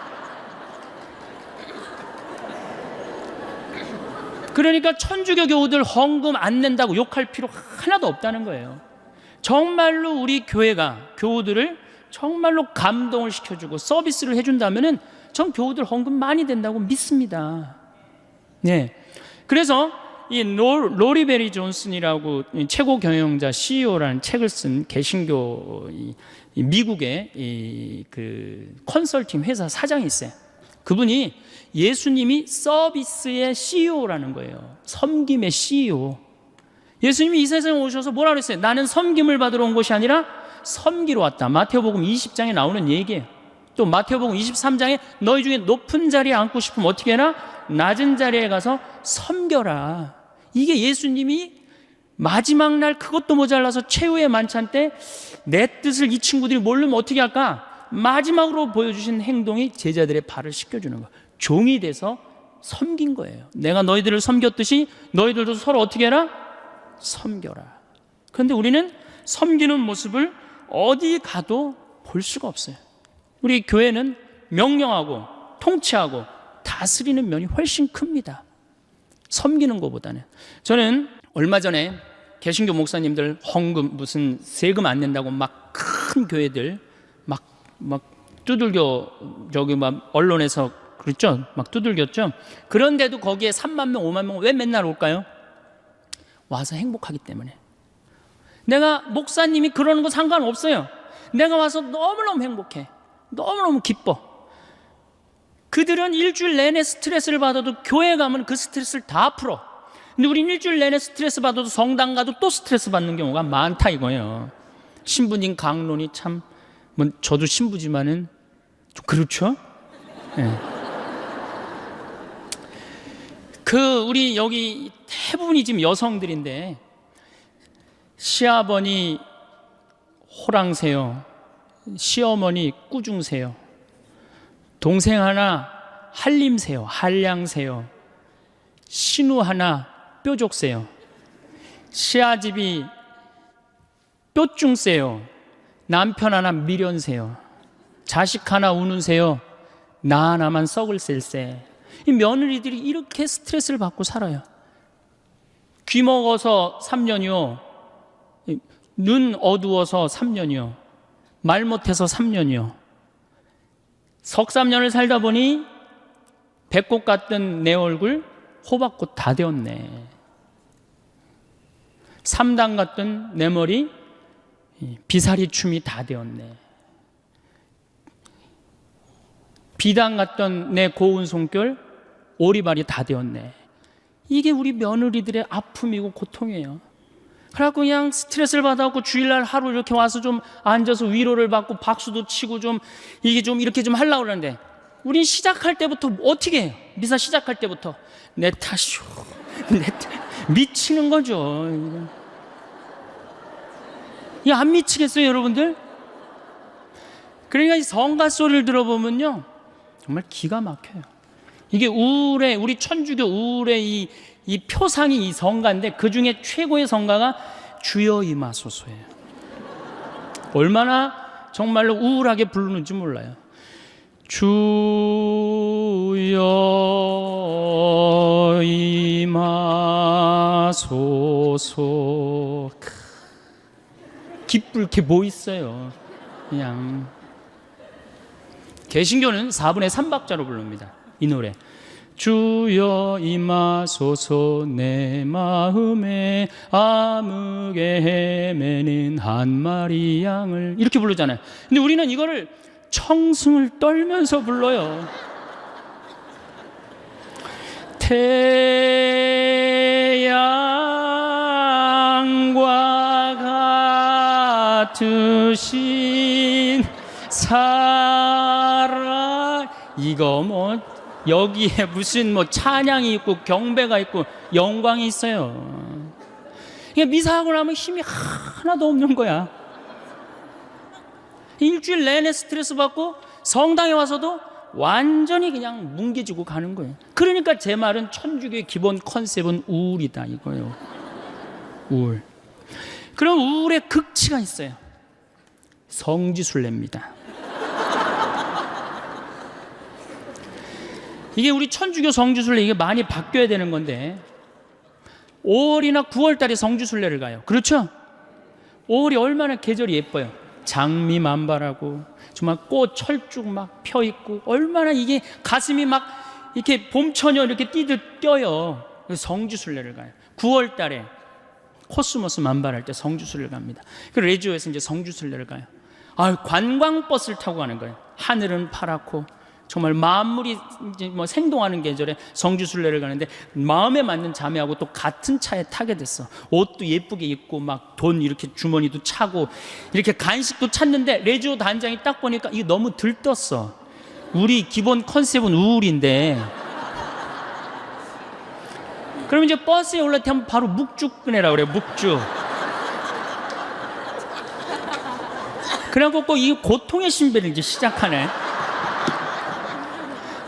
그러니까 천주교 교우들 헌금 안 낸다고 욕할 필요 하나도 없다는 거예요. 정말로 우리 교회가 교우들을 정말로 감동을 시켜주고 서비스를 해준다면은 전 교우들 헌금 많이 된다고 믿습니다. 네. 그래서 이 로리 베리 존슨이라고 최고 경영자 CEO라는 책을 쓴 개신교 미국의 그 컨설팅 회사 사장이 있어요. 그분이 예수님이 서비스의 CEO라는 거예요. 섬김의 CEO. 예수님이 이 세상에 오셔서 뭐라 그랬어요? 나는 섬김을 받으러 온 것이 아니라 섬기러 왔다. 마태복음 20장에 나오는 얘기예요. 또 마태복음 23장에 너희 중에 높은 자리에 앉고 싶으면 어떻게 해라? 낮은 자리에 가서 섬겨라. 이게 예수님이 마지막 날 그것도 모자라서 최후의 만찬 때 내 뜻을 이 친구들이 모르면 어떻게 할까? 마지막으로 보여주신 행동이 제자들의 발을 씻겨주는 거예요. 종이 돼서 섬긴 거예요. 내가 너희들을 섬겼듯이 너희들도 서로 어떻게 해라? 섬겨라. 그런데 우리는 섬기는 모습을 어디 가도 볼 수가 없어요. 우리 교회는 명령하고 통치하고 다스리는 면이 훨씬 큽니다. 섬기는 것보다는. 저는 얼마 전에 개신교 목사님들 헌금 무슨 세금 안 낸다고 막 큰 교회들 막 두들겨 저기 막 언론에서 그랬죠? 막 두들겼죠? 그런데도 거기에 3만 명, 5만 명 왜 맨날 올까요? 와서 행복하기 때문에. 내가 목사님이 그러는 거 상관없어요. 내가 와서 너무너무 행복해. 너무너무 기뻐. 그들은 일주일 내내 스트레스를 받아도 교회 가면 그 스트레스를 다 풀어. 근데 우린 일주일 내내 스트레스 받아도 성당 가도 또 스트레스 받는 경우가 많다 이거예요. 신부님 강론이 참, 뭐 저도 신부지만은 좀 그렇죠? 네. 우리 여기 대부분이 지금 여성들인데 시아버니 호랑새요, 시어머니 꾸중새요, 동생 하나 한림새요, 한량새요, 신우 하나 뾰족새요, 시아집이 뾰중새요, 남편 하나 미련새요, 자식 하나 우는새요, 나 하나만 썩을 셀새. 이 며느리들이 이렇게 스트레스를 받고 살아요. 귀 먹어서 3년이요, 눈 어두워서 3년이요, 말 못해서 3년이요. 석삼년을 살다 보니 배꼽 같던 내 얼굴 호박꽃 다 되었네. 3단 같던 내 머리 비사리 춤이 다 되었네. 비단 같던 내 고운 손결 오리발이 다 되었네. 이게 우리 며느리들의 아픔이고 고통이에요. 그래갖고 그냥 스트레스를 받아갖고 주일날 하루 이렇게 와서 좀 앉아서 위로를 받고 박수도 치고 좀 이게 좀 이렇게 좀 하려고 그러는데 우린 시작할 때부터 어떻게 해요? 미사 시작할 때부터 내 탓이요. 미치는 거죠. 이게 안 미치겠어요, 여러분들? 그러니까 이 성가 소리를 들어보면요, 정말 기가 막혀요. 이게 우울의, 우리 천주교 우울의 이 표상이 이 성가인데 그 중에 최고의 성가가 주여 임하소서예요. 얼마나 정말로 우울하게 부르는지 몰라요. 주여 임하소서. 기쁠 게 뭐 있어요. 그냥 개신교는 4분의 3박자로 부릅니다. 이 노래. 주여 임하소서 내 마음에 아무게 헤매는 한 마리 양을 이렇게 부르잖아요. 근데 우리는 이거를 청승을 떨면서 불러요. 태양과 같으신 사랑 이거 뭐 여기에 무슨 뭐 찬양이 있고 경배가 있고 영광이 있어요. 그러니까 미사하고 나면 힘이 하나도 없는 거야. 일주일 내내 스트레스 받고 성당에 와서도 완전히 그냥 뭉개지고 가는 거예요. 그러니까 제 말은 천주교의 기본 컨셉은 우울이다 이거예요. 우울. 그럼 우울의 극치가 있어요. 성지순례입니다. 이게 우리 천주교 성지순례 이게 많이 바뀌어야 되는 건데 5월이나 9월 달에 성지순례를 가요. 그렇죠? 5월이 얼마나 계절이 예뻐요. 장미 만발하고 정말 꽃 철쭉 막 펴 있고 얼마나 이게 가슴이 막 이렇게 봄처녀 이렇게 뛰어요. 그래서 성지순례를 가요. 9월 달에 코스모스 만발할 때 성지순례를 갑니다. 그리고 레지오에서 이제 성지순례를 가요. 관광버스를 타고 가는 거예요. 하늘은 파랗고 정말 만물이 이제 뭐 생동하는 계절에 성지순례를 가는데 마음에 맞는 자매하고 또 같은 차에 타게 됐어. 옷도 예쁘게 입고 막 돈 이렇게 주머니도 차고 이렇게 간식도 찾는데 레지오 단장이 딱 보니까 이게 너무 들떴어. 우리 기본 컨셉은 우울인데. 그럼 이제 버스에 올라올 때 바로 묵죽 꺼내라 그래. 묵죽. 그래갖고 이 고통의 신배를 이제 시작하네.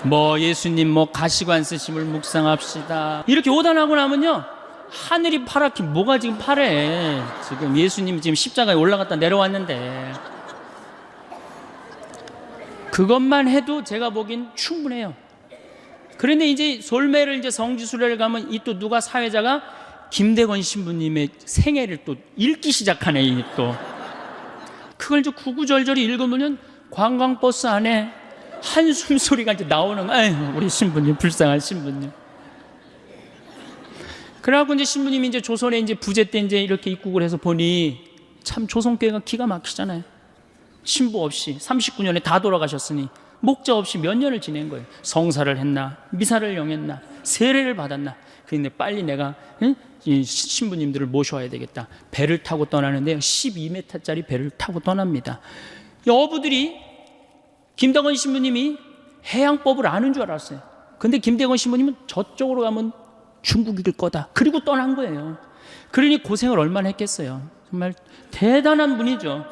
뭐 예수님 뭐 가시관 쓰심을 묵상합시다. 이렇게 오단하고 나면요 하늘이 파랗게 뭐가 지금 파래. 지금 예수님 지금 십자가에 올라갔다 내려왔는데 그것만 해도 제가 보기엔 충분해요. 그런데 이제 솔매를 이제 성지순례를 가면 이 또 누가 사회자가 김대건 신부님의 생애를 또 읽기 시작하네. 이 또 그걸 이제 구구절절히 읽으면 관광버스 안에 한숨 소리가 이제 나오는 거야. 아유, 우리 신부님, 불쌍한 신부님. 그래갖고 이제 신부님이 이제 조선에 이제 부제 때 이제 이렇게 입국을 해서 보니 참 조선교회가 기가 막히잖아요. 신부 없이 39년에 다 돌아가셨으니 목자 없이 몇 년을 지낸 거예요. 성사를 했나, 미사를 영했나, 세례를 받았나. 그런데 빨리 내가 이 신부님들을 모셔와야 되겠다. 배를 타고 떠나는데요. 12m짜리 배를 타고 떠납니다. 어부들이 김대건 신부님이 해양법을 아는 줄 알았어요. 근데 김대건 신부님은 저쪽으로 가면 중국일 거다. 그리고 떠난 거예요. 그러니 고생을 얼마나 했겠어요. 정말 대단한 분이죠.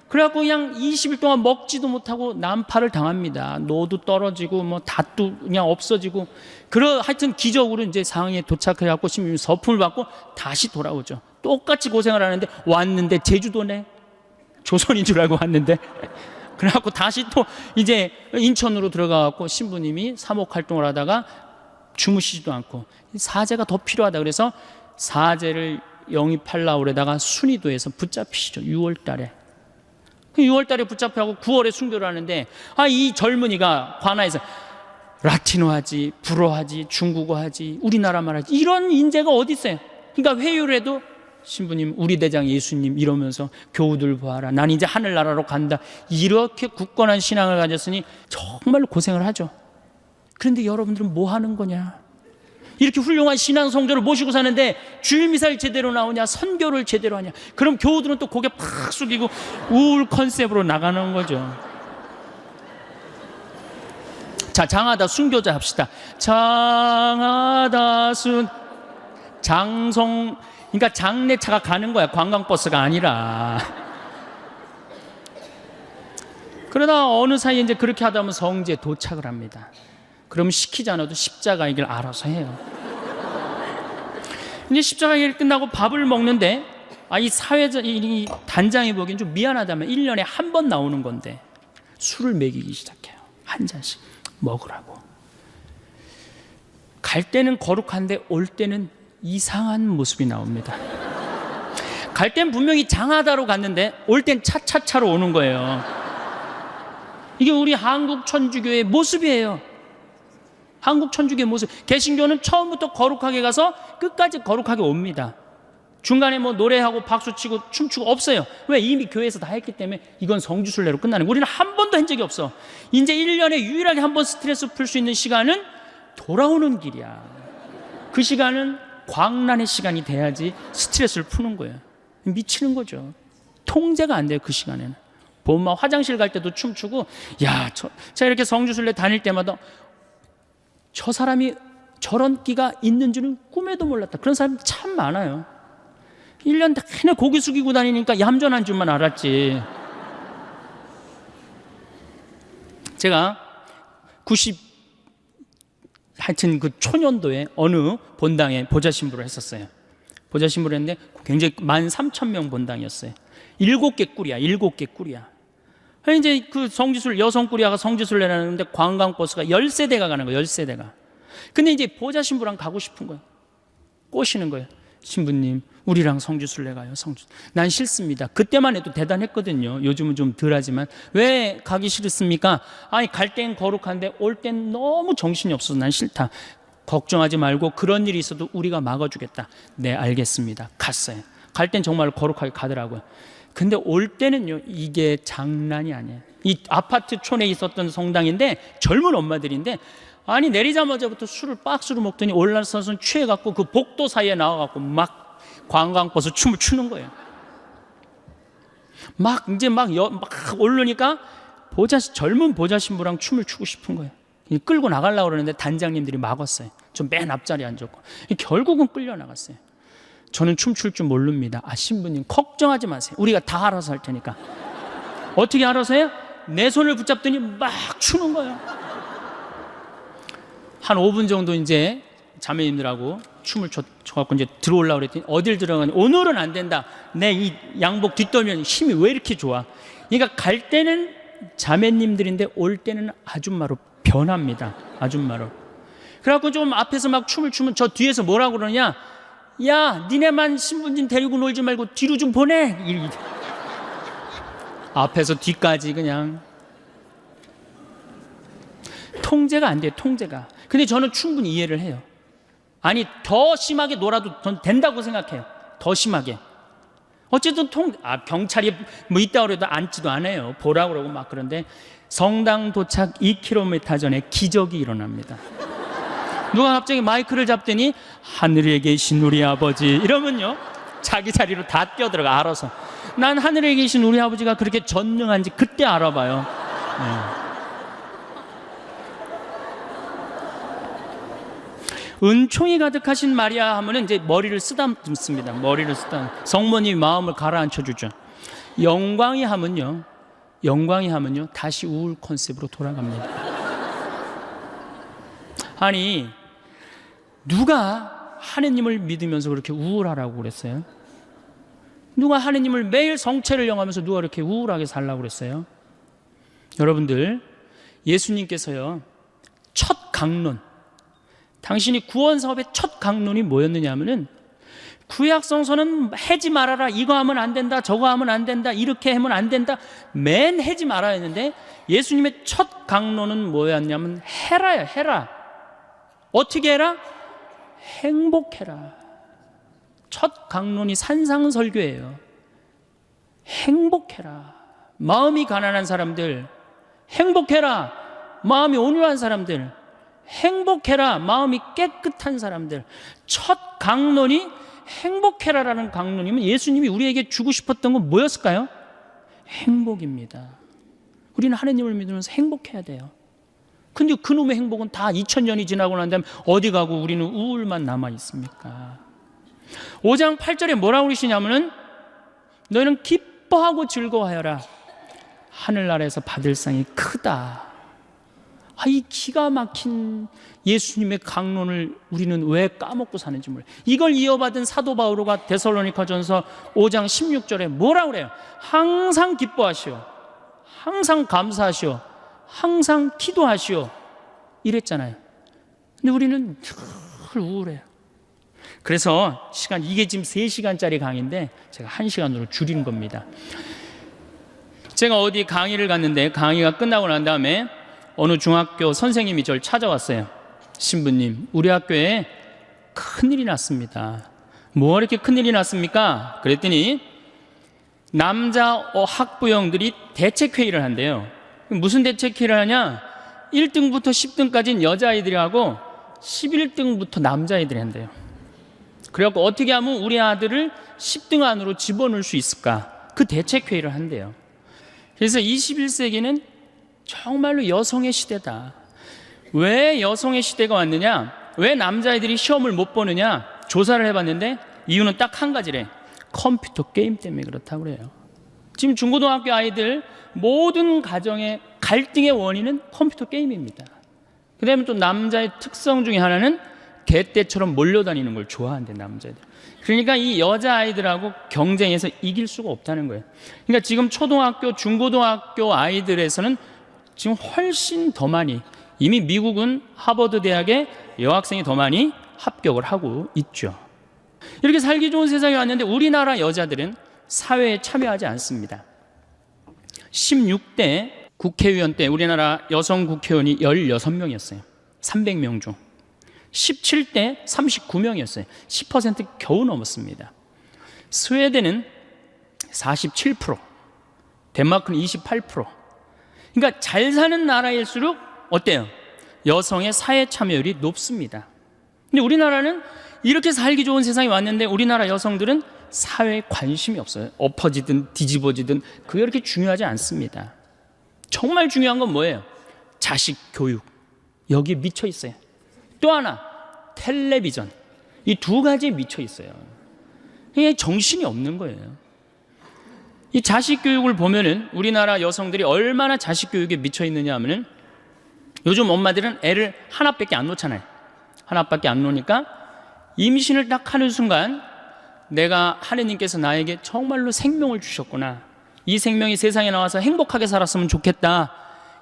그래갖고 그냥 20일 동안 먹지도 못하고 난파를 당합니다. 노도 떨어지고 뭐 닷도 그냥 없어지고 하여튼 기적으로 이제 상황에 도착해갖고 신부님 서품을 받고 다시 돌아오죠. 똑같이 고생을 하는데 왔는데 제주도네. 조선인 줄 알고 왔는데 그래갖고 다시 또 이제 인천으로 들어가갖고 신부님이 사목 활동을 하다가 주무시지도 않고 사제가 더 필요하다 그래서 사제를 영입하려고 그러다가 순위도에서 붙잡히시죠. 6월 달에. 6월 달에 붙잡혀하고 9월에 순교를 하는데 이 젊은이가 관아에서 라틴어 하지, 불어 하지, 중국어 하지, 우리나라 말 하지 이런 인재가 어디 있어요. 그러니까 회유를 해도 신부님 우리 대장 예수님 이러면서 교우들 보아라. 난 이제 하늘나라로 간다. 이렇게 굳건한 신앙을 가졌으니 정말로 고생을 하죠. 그런데 여러분들은 뭐 하는 거냐? 이렇게 훌륭한 신앙 성도를 모시고 사는데 주일 미사를 제대로 나오냐, 선교를 제대로 하냐. 그럼 교우들은 또 고개 팍 숙이고 우울 컨셉으로 나가는 거죠. 자, 장하다 순교자 합시다. 장하다 장성, 그러니까 장례차가 가는 거야. 관광버스가 아니라. 그러다 어느 사이에 이제 그렇게 하다 보면 성지에 도착을 합니다. 그럼 시키지 않아도 십자가의 길 알아서 해요. 이제 십자가의 길 끝나고 밥을 먹는데 이 사회자, 이 단장이 보기엔 좀 미안하다면 1년에 한 번 나오는 건데 술을 먹이기 시작해요. 한 잔씩 먹으라고. 갈 때는 거룩한데 올 때는 이상한 모습이 나옵니다. 갈 땐 분명히 장하다로 갔는데 올 땐 차차차로 오는 거예요. 이게 우리 한국 천주교의 모습이에요. 한국 천주교의 모습. 개신교는 처음부터 거룩하게 가서 끝까지 거룩하게 옵니다. 중간에 뭐 노래하고 박수치고 춤추고 없어요. 왜? 이미 교회에서 다 했기 때문에 이건 성지순례로 끝나는 거예요. 우리는 한 번도 한 적이 없어. 이제 1년에 유일하게 한 번 스트레스 풀 수 있는 시간은 돌아오는 길이야. 그 시간은 광란의 시간이 돼야지 스트레스를 푸는 거예요. 미치는 거죠. 통제가 안 돼요. 그 시간에는. 막 화장실 갈 때도 춤추고, 자 이렇게 성지순례 다닐 때마다 저 사람이 저런 끼가 있는 줄은 꿈에도 몰랐다. 그런 사람이 참 많아요. 1년 내내 고개 숙이고 다니니까 얌전한 줄만 알았지. 제가 하여튼 그 초년도에 어느 본당에 보좌신부를 했었어요. 보좌신부를 했는데 굉장히 13,000명 본당이었어요. 7개 꿀이야. 이제 그 성지순례, 여성 꾸리아가 성지순례를 하는데 관광버스가 10세대가 가는 거예요. 10세대가. 근데 이제 보좌신부랑 가고 싶은 거예요. 꼬시는 거예요. 신부님, 우리랑 성지순례 가요. 난 싫습니다. 그때만 해도 대단했거든요. 요즘은 좀 덜하지만. 왜 가기 싫습니까? 아니, 갈 땐 거룩한데 올 땐 너무 정신이 없어서 난 싫다. 걱정하지 말고 그런 일이 있어도 우리가 막아주겠다. 네, 알겠습니다. 갔어요. 갈 땐 정말 거룩하게 가더라고요. 근데 올 때는요, 이게 장난이 아니에요. 이 아파트촌에 있었던 성당인데 젊은 엄마들인데, 아니 내리자마자부터 술을 박스로 먹더니 올라서서 취해갖고 그 복도 사이에 나와갖고 막 관광버스 춤을 추는 거예요. 막 오르니까 젊은 보좌신부랑 춤을 추고 싶은 거예요. 끌고 나가려고 그러는데 단장님들이 막았어요. 좀 맨 앞자리에 앉았고. 결국은 끌려 나갔어요. 저는 춤출 줄 모릅니다. 신부님 걱정하지 마세요. 우리가 다 알아서 할 테니까. 어떻게 알아서 해요? 내 손을 붙잡더니 막 추는 거예요. 한 5분 정도 이제 자매님들하고 춤을 춰갖고 이제 들어오려고 그랬더니 어딜 들어가니 오늘은 안 된다. 내 이 양복 뒷덜면 힘이 왜 이렇게 좋아? 그러니까 갈 때는 자매님들인데 올 때는 아줌마로 변합니다. 아줌마로. 그래갖고 좀 앞에서 막 춤을 추면 저 뒤에서 뭐라고 그러냐? 야, 니네만 신부님 데리고 놀지 말고 뒤로 좀 보내. 앞에서 뒤까지 그냥 통제가 안 돼요. 통제가. 근데 저는 충분히 이해를 해요. 아니, 더 심하게 놀아도 전 된다고 생각해요. 더 심하게. 어쨌든 경찰이 뭐 있다 그래도 앉지도 않아요. 보라고 그러고 막. 그런데 성당 도착 2km 전에 기적이 일어납니다. 누가 갑자기 마이크를 잡더니 하늘에 계신 우리 아버지 이러면요, 자기 자리로 다 뛰어들어가. 알아서. 난 하늘에 계신 우리 아버지가 그렇게 전능한지 그때 알아봐요. 은총이 가득하신 마리아 하면은 이제 머리를 쓰다듬습니다. 성모님이 마음을 가라앉혀 주죠. 영광이 하면요 다시 우울 컨셉으로 돌아갑니다. 아니, 누가 하느님을 믿으면서 그렇게 우울하라고 그랬어요? 누가 하느님을 매일 성체를 영하면서 누가 그렇게 우울하게 살라고 그랬어요? 여러분들, 예수님께서요, 첫 강론, 당신이 구원 사업의 첫 강론이 뭐였느냐 하면은, 구약성서는 해지 말아라, 이거 하면 안 된다, 저거 하면 안 된다, 이렇게 하면 안 된다, 맨 해지 말아야 했는데, 예수님의 첫 강론은 뭐였냐면 해라야. 해라. 어떻게 해라? 행복해라. 첫 강론이 산상설교예요. 행복해라. 마음이 가난한 사람들 행복해라. 마음이 온유한 사람들 행복해라. 마음이 깨끗한 사람들. 첫 강론이 행복해라라는 강론이면 예수님이 우리에게 주고 싶었던 건 뭐였을까요? 행복입니다. 우리는 하나님을 믿으면서 행복해야 돼요. 근데 그놈의 행복은 다 2000년이 지나고 난 다음에 어디 가고 우리는 우울만 남아 있습니까? 5장 8절에 뭐라고 그러시냐면은, 너희는 기뻐하고 즐거워하여라. 하늘나라에서 받을 상이 크다. 이 기가 막힌 예수님의 강론을 우리는 왜 까먹고 사는지 몰라요. 이걸 이어받은 사도 바오로가 데살로니가전서 5장 16절에 뭐라고 그래요? 항상 기뻐하시오, 항상 감사하시오, 항상 기도하시오, 이랬잖아요. 근데 우리는 늘 우울해요. 그래서 이게 지금 3시간짜리 강의인데 제가 1시간으로 줄인 겁니다. 제가 어디 강의를 갔는데 강의가 끝나고 난 다음에 어느 중학교 선생님이 저를 찾아왔어요. 신부님, 우리 학교에 큰일이 났습니다. 뭐 이렇게 큰일이 났습니까? 그랬더니 남자 학부형들이 대책회의를 한대요. 무슨 대책회의를 하냐? 1등부터 10등까지는 여자아이들이 하고 11등부터 남자아이들이 한대요. 그래갖고 어떻게 하면 우리 아들을 10등 안으로 집어넣을 수 있을까? 그 대책회의를 한대요. 그래서 21세기는 정말로 여성의 시대다. 왜 여성의 시대가 왔느냐, 왜 남자애들이 시험을 못 보느냐 조사를 해봤는데 이유는 딱 한 가지래. 컴퓨터 게임 때문에 그렇다고 그래요. 지금 중고등학교 아이들 모든 가정의 갈등의 원인은 컴퓨터 게임입니다. 그 다음에 또 남자의 특성 중에 하나는 개떼처럼 몰려다니는 걸 좋아한대, 남자애들. 그러니까 이 여자아이들하고 경쟁해서 이길 수가 없다는 거예요. 그러니까 지금 초등학교, 중고등학교 아이들에서는 지금 훨씬 더 많이, 이미 미국은 하버드 대학에 여학생이 더 많이 합격을 하고 있죠. 이렇게 살기 좋은 세상에 왔는데 우리나라 여자들은 사회에 참여하지 않습니다. 16대 국회의원 때 우리나라 여성 국회의원이 16명이었어요. 300명 중. 17대 39명이었어요. 10% 겨우 넘었습니다. 스웨덴은 47%, 덴마크는 28%. 그러니까 잘 사는 나라일수록 어때요? 여성의 사회 참여율이 높습니다. 근데 우리나라는 이렇게 살기 좋은 세상이 왔는데 우리나라 여성들은 사회에 관심이 없어요. 엎어지든 뒤집어지든 그게 그렇게 중요하지 않습니다. 정말 중요한 건 뭐예요? 자식 교육. 여기에 미쳐 있어요. 또 하나, 텔레비전. 이 두 가지에 미쳐 있어요. 이게 정신이 없는 거예요. 이 자식 교육을 보면은 우리나라 여성들이 얼마나 자식 교육에 미쳐 있느냐 하면은 요즘 엄마들은 애를 하나밖에 안 놓잖아요. 하나밖에 안 놓으니까 임신을 딱 하는 순간 내가 하느님께서 나에게 정말로 생명을 주셨구나. 이 생명이 세상에 나와서 행복하게 살았으면 좋겠다.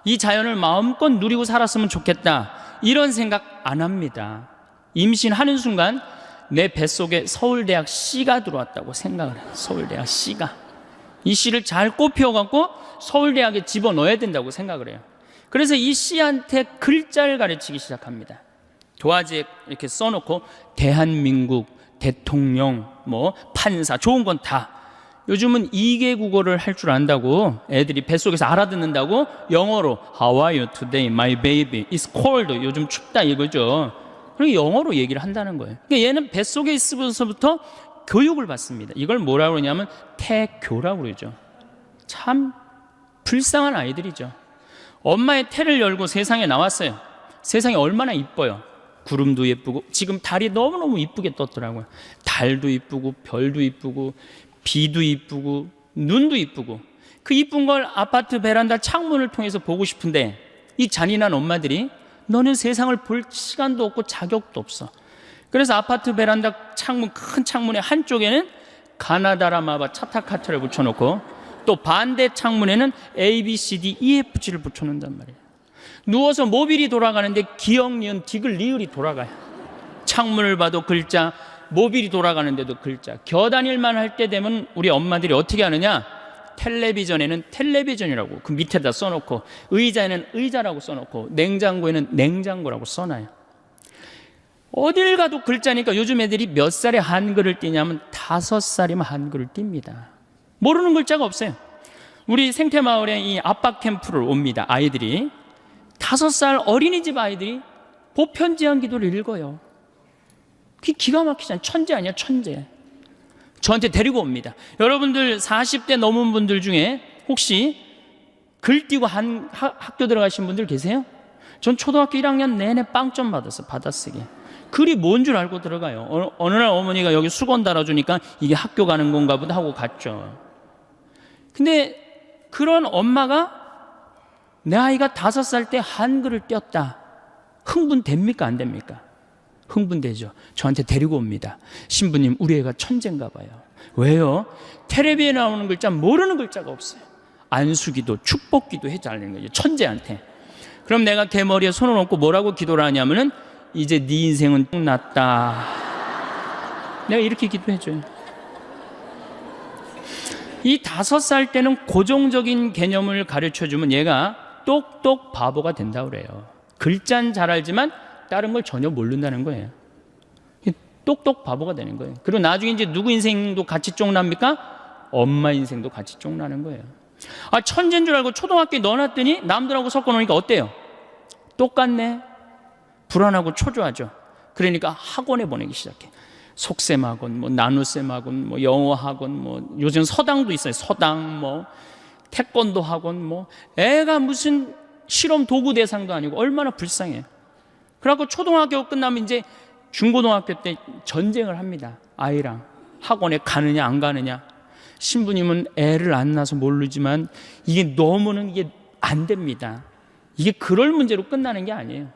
이 자연을 마음껏 누리고 살았으면 좋겠다. 이런 생각 안 합니다. 임신하는 순간 내 뱃속에 서울대학 C가 들어왔다고 생각을 해요. 서울대학 C가. 이 C를 잘 꼽혀갖고 서울대학에 집어넣어야 된다고 생각을 해요. 그래서 이 C한테 글자를 가르치기 시작합니다. 도화지에 이렇게 써놓고 대한민국, 대통령, 뭐 판사, 좋은 건 다. 요즘은 2개 국어를 할 줄 안다고 애들이 뱃속에서 알아듣는다고 영어로 How are you today, my baby? It's cold. 요즘 춥다 이거죠. 그리고 영어로 얘기를 한다는 거예요. 그러니까 얘는 뱃속에 있으면서부터 교육을 받습니다. 이걸 뭐라고 그러냐면 태교라고 그러죠. 참 불쌍한 아이들이죠. 엄마의 태를 열고 세상에 나왔어요. 세상이 얼마나 이뻐요. 구름도 예쁘고 지금 달이 너무너무 이쁘게 떴더라고요. 달도 이쁘고 별도 이쁘고 비도 이쁘고 눈도 이쁘고 그 이쁜 걸 아파트 베란다 창문을 통해서 보고 싶은데 이 잔인한 엄마들이 너는 세상을 볼 시간도 없고 자격도 없어. 그래서 아파트 베란다 창문, 큰 창문의 한쪽에는 가나다라마바 차타카트를 붙여놓고 또 반대 창문에는 A, B, C, D, E, F, G를 붙여놓는단 말이에요. 누워서 모빌이 돌아가는데 기역, 니은, 디귿, 리을이 돌아가요. 창문을 봐도 글자, 모빌이 돌아가는데도 글자. 겨다닐만 할 때 되면 우리 엄마들이 어떻게 하느냐? 텔레비전에는 텔레비전이라고 그 밑에다 써놓고, 의자에는 의자라고 써놓고, 냉장고에는 냉장고라고 써놔요. 어딜 가도 글자니까 요즘 애들이 몇 살에 한글을 띄냐면 5살이면 한글을 띱니다. 모르는 글자가 없어요. 우리 생태마을에 이 아빠 캠프를 옵니다. 아이들이 5살 어린이집 아이들이 보편제한 기도를 읽어요. 그게 기가 막히잖아요. 천재 아니야, 천재. 저한테 데리고 옵니다. 여러분들 40대 넘은 분들 중에 혹시 글 띄고 학교 들어가신 분들 계세요? 전 초등학교 1학년 내내 빵점 받았어요. 받아쓰기. 글이 뭔 줄 알고 들어가요. 어느 날 어머니가 여기 수건 달아주니까 이게 학교 가는 건가 보다 하고 갔죠. 근데 그런 엄마가 내 아이가 5살 때 한글을 띄었다. 흥분됩니까? 안 됩니까? 흥분되죠. 저한테 데리고 옵니다. 신부님, 우리 애가 천재인가 봐요. 왜요? 텔레비에 나오는 글자 모르는 글자가 없어요. 안수기도 축복기도 해달라는 거죠. 천재한테. 그럼 내가 걔 머리에 손을 얹고 뭐라고 기도를 하냐면은 이제 네 인생은 났다. 내가 이렇게 기도해줘요. 이 5살 때는 고정적인 개념을 가르쳐주면 얘가 똑똑 바보가 된다고 그래요. 글자는 잘 알지만 다른 걸 전혀 모른다는 거예요. 똑똑 바보가 되는 거예요. 그리고 나중에 이제 누구 인생도 같이 쪽납니까? 엄마 인생도 같이 쪽나는 거예요. 아, 천재인 줄 알고 초등학교에 넣어놨더니 남들하고 섞어놓으니까 어때요? 똑같네. 불안하고 초조하죠. 그러니까 학원에 보내기 시작해. 속셈 학원, 뭐 나눗셈 학원, 뭐 영어 학원, 뭐 요즘 서당도 있어요. 서당, 뭐 태권도 학원, 뭐 애가 무슨 실험 도구 대상도 아니고 얼마나 불쌍해. 그래갖고 초등학교 끝나면 이제 중고등학교 때 전쟁을 합니다. 아이랑 학원에 가느냐 안 가느냐. 신부님은 애를 안 낳아서 모르지만 이게 너무는 이게 안 됩니다. 이게 그럴 문제로 끝나는 게 아니에요.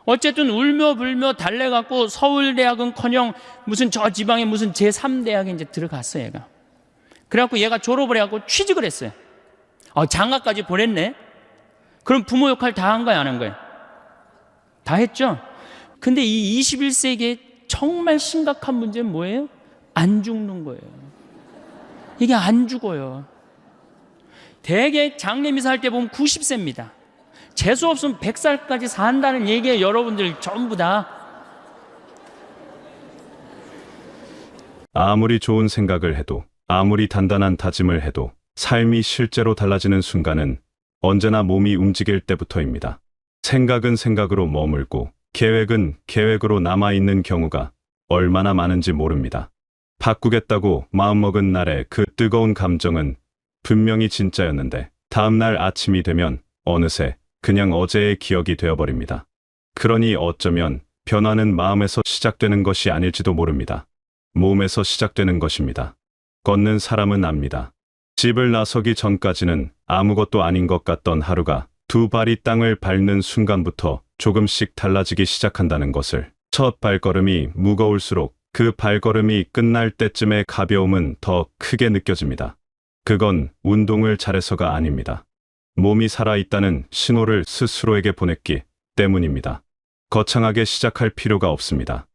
어쨌든 울며 불며 달래갖고 서울대학은커녕 무슨 저 지방에 무슨 제3대학에 이제 들어갔어요, 얘가. 그래갖고 얘가 졸업을 해갖고 취직을 했어요. 장가까지 보냈네? 그럼 부모 역할 다 한 거야, 안 한 거야? 다 했죠? 근데 이 21세기에 정말 심각한 문제는 뭐예요? 안 죽는 거예요. 이게 안 죽어요. 대개 장례미사 할 때 보면 90세입니다. 재수 없으면 100살까지 산다는 얘기예요, 여러분들 전부 다. 아무리 좋은 생각을 해도, 아무리 단단한 다짐을 해도 삶이 실제로 달라지는 순간은 언제나 몸이 움직일 때부터입니다. 생각은 생각으로 머물고 계획은 계획으로 남아있는 경우가 얼마나 많은지 모릅니다. 바꾸겠다고 마음먹은 날의 그 뜨거운 감정은 분명히 진짜였는데 다음날 아침이 되면 어느새 그냥 어제의 기억이 되어버립니다. 그러니 어쩌면 변화는 마음에서 시작되는 것이 아닐지도 모릅니다. 몸에서 시작되는 것입니다. 걷는 사람은 압니다. 집을 나서기 전까지는 아무것도 아닌 것 같던 하루가 두 발이 땅을 밟는 순간부터 조금씩 달라지기 시작한다는 것을. 첫 발걸음이 무거울수록 그 발걸음이 끝날 때쯤의 가벼움은 더 크게 느껴집니다. 그건 운동을 잘해서가 아닙니다. 몸이 살아있다는 신호를 스스로에게 보냈기 때문입니다. 거창하게 시작할 필요가 없습니다.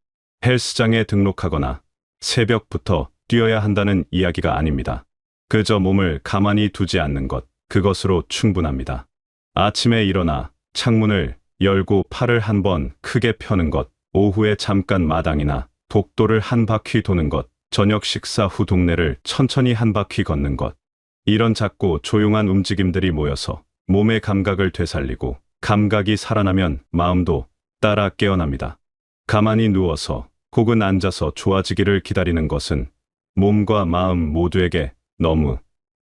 헬스장에 등록하거나 새벽부터 뛰어야 한다는 이야기가 아닙니다. 그저 몸을 가만히 두지 않는 것, 그것으로 충분합니다. 아침에 일어나 창문을 열고 팔을 한번 크게 펴는 것, 오후에 잠깐 마당이나 복도를 한 바퀴 도는 것, 저녁 식사 후 동네를 천천히 한 바퀴 걷는 것. 이런 작고 조용한 움직임들이 모여서 몸의 감각을 되살리고 감각이 살아나면 마음도 따라 깨어납니다. 가만히 누워서 혹은 앉아서 좋아지기를 기다리는 것은 몸과 마음 모두에게 너무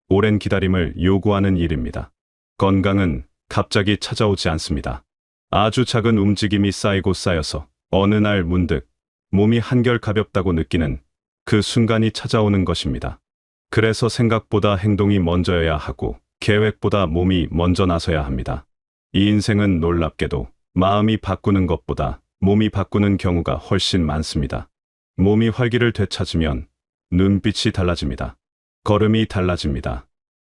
오랜 기다림을 요구하는 일입니다. 건강은 갑자기 찾아오지 않습니다. 아주 작은 움직임이 쌓이고 쌓여서 어느 날 문득 몸이 한결 가볍다고 느끼는 그 순간이 찾아오는 것입니다. 그래서 생각보다 행동이 먼저여야 하고 계획보다 몸이 먼저 나서야 합니다. 이 인생은 놀랍게도 마음이 바꾸는 것보다 몸이 바꾸는 경우가 훨씬 많습니다. 몸이 활기를 되찾으면 눈빛이 달라집니다. 걸음이 달라집니다.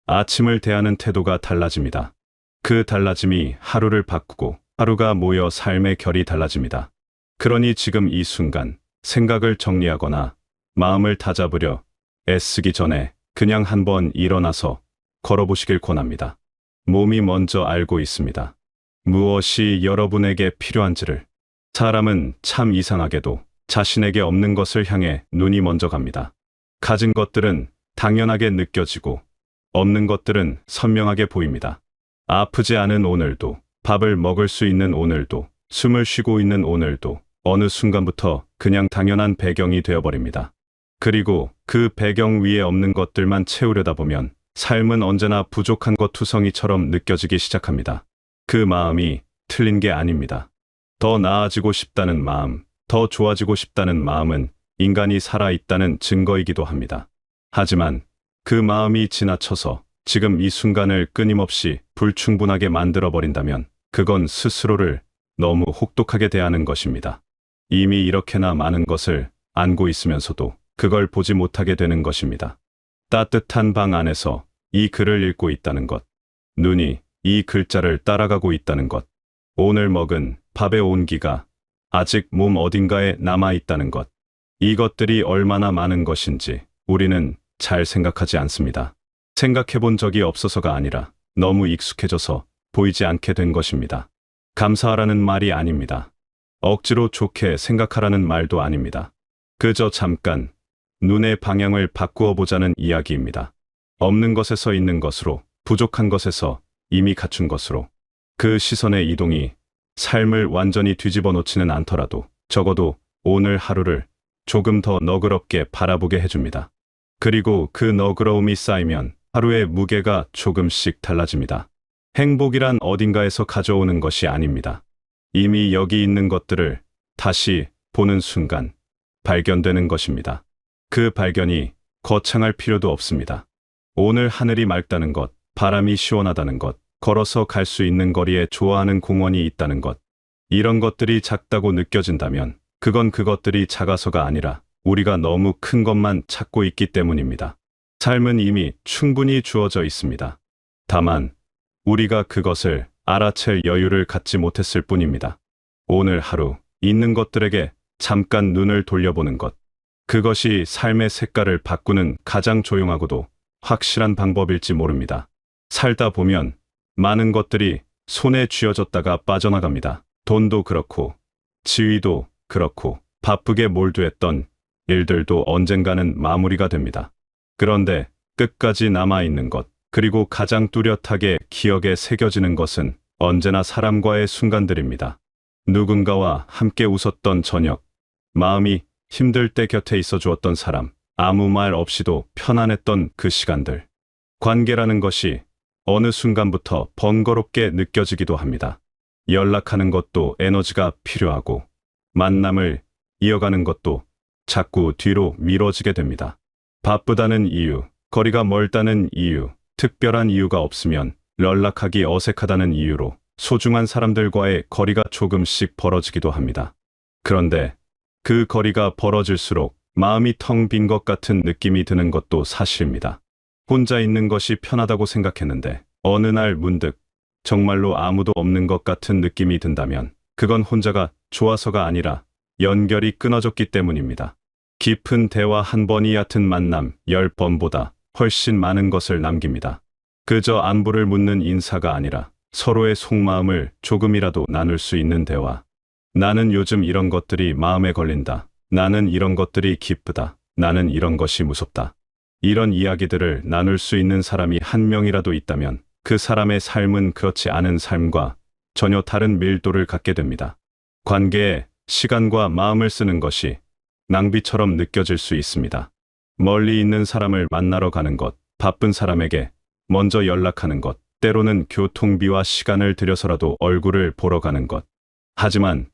아침을 대하는 태도가 달라집니다. 그 달라짐이 하루를 바꾸고 하루가 모여 삶의 결이 달라집니다. 그러니 지금 이 순간 생각을 정리하거나 마음을 다잡으려 애쓰기 전에 그냥 한번 일어나서 걸어보시길 권합니다. 몸이 먼저 알고 있습니다. 무엇이 여러분에게 필요한지를. 사람은 참 이상하게도 자신에게 없는 것을 향해 눈이 먼저 갑니다. 가진 것들은 당연하게 느껴지고 없는 것들은 선명하게 보입니다. 아프지 않은 오늘도, 밥을 먹을 수 있는 오늘도, 숨을 쉬고 있는 오늘도 어느 순간부터 그냥 당연한 배경이 되어버립니다. 그리고 그 배경 위에 없는 것들만 채우려다 보면 삶은 언제나 부족한 것 투성이처럼 느껴지기 시작합니다. 그 마음이 틀린 게 아닙니다. 더 나아지고 싶다는 마음, 더 좋아지고 싶다는 마음은 인간이 살아있다는 증거이기도 합니다. 하지만 그 마음이 지나쳐서 지금 이 순간을 끊임없이 불충분하게 만들어버린다면 그건 스스로를 너무 혹독하게 대하는 것입니다. 이미 이렇게나 많은 것을 안고 있으면서도 그걸 보지 못하게 되는 것입니다. 따뜻한 방 안에서 이 글을 읽고 있다는 것, 눈이 이 글자를 따라가고 있다는 것, 오늘 먹은 밥의 온기가 아직 몸 어딘가에 남아있다는 것, 이것들이 얼마나 많은 것인지 우리는 잘 생각하지 않습니다. 생각해본 적이 없어서가 아니라 너무 익숙해져서 보이지 않게 된 것입니다. 감사하라는 말이 아닙니다. 억지로 좋게 생각하라는 말도 아닙니다. 그저 잠깐 눈의 방향을 바꾸어 보자는 이야기입니다. 없는 것에서 있는 것으로, 부족한 것에서 이미 갖춘 것으로. 그 시선의 이동이 삶을 완전히 뒤집어 놓지는 않더라도 적어도 오늘 하루를 조금 더 너그럽게 바라보게 해줍니다. 그리고 그 너그러움이 쌓이면 하루의 무게가 조금씩 달라집니다. 행복이란 어딘가에서 가져오는 것이 아닙니다. 이미 여기 있는 것들을 다시 보는 순간 발견되는 것입니다. 그 발견이 거창할 필요도 없습니다. 오늘 하늘이 맑다는 것, 바람이 시원하다는 것, 걸어서 갈 수 있는 거리에 좋아하는 공원이 있다는 것, 이런 것들이 작다고 느껴진다면 그건 그것들이 작아서가 아니라 우리가 너무 큰 것만 찾고 있기 때문입니다. 삶은 이미 충분히 주어져 있습니다. 다만 우리가 그것을 알아챌 여유를 갖지 못했을 뿐입니다. 오늘 하루 있는 것들에게 잠깐 눈을 돌려보는 것, 그것이 삶의 색깔을 바꾸는 가장 조용하고도 확실한 방법일지 모릅니다. 살다 보면 많은 것들이 손에 쥐어졌다가 빠져나갑니다. 돈도 그렇고 지위도 그렇고 바쁘게 몰두했던 일들도 언젠가는 마무리가 됩니다. 그런데 끝까지 남아있는 것, 그리고 가장 뚜렷하게 기억에 새겨지는 것은 언제나 사람과의 순간들입니다. 누군가와 함께 웃었던 저녁, 마음이 힘들 때 곁에 있어 주었던 사람, 아무 말 없이도 편안했던 그 시간들. 관계라는 것이 어느 순간부터 번거롭게 느껴지기도 합니다. 연락하는 것도 에너지가 필요하고 만남을 이어가는 것도 자꾸 뒤로 미뤄지게 됩니다. 바쁘다는 이유, 거리가 멀다는 이유, 특별한 이유가 없으면 연락하기 어색하다는 이유로 소중한 사람들과의 거리가 조금씩 벌어지기도 합니다. 그런데 그 거리가 벌어질수록 마음이 텅 빈 것 같은 느낌이 드는 것도 사실입니다. 혼자 있는 것이 편하다고 생각했는데 어느 날 문득 정말로 아무도 없는 것 같은 느낌이 든다면 그건 혼자가 좋아서가 아니라 연결이 끊어졌기 때문입니다. 깊은 대화 한 번이 얕은 만남 10번보다 훨씬 많은 것을 남깁니다. 그저 안부를 묻는 인사가 아니라 서로의 속마음을 조금이라도 나눌 수 있는 대화. 나는 요즘 이런 것들이 마음에 걸린다. 나는 이런 것들이 기쁘다. 나는 이런 것이 무섭다. 이런 이야기들을 나눌 수 있는 사람이 한 명이라도 있다면 그 사람의 삶은 그렇지 않은 삶과 전혀 다른 밀도를 갖게 됩니다. 관계에 시간과 마음을 쓰는 것이 낭비처럼 느껴질 수 있습니다. 멀리 있는 사람을 만나러 가는 것, 바쁜 사람에게 먼저 연락하는 것, 때로는 교통비와 시간을 들여서라도 얼굴을 보러 가는 것. 하지만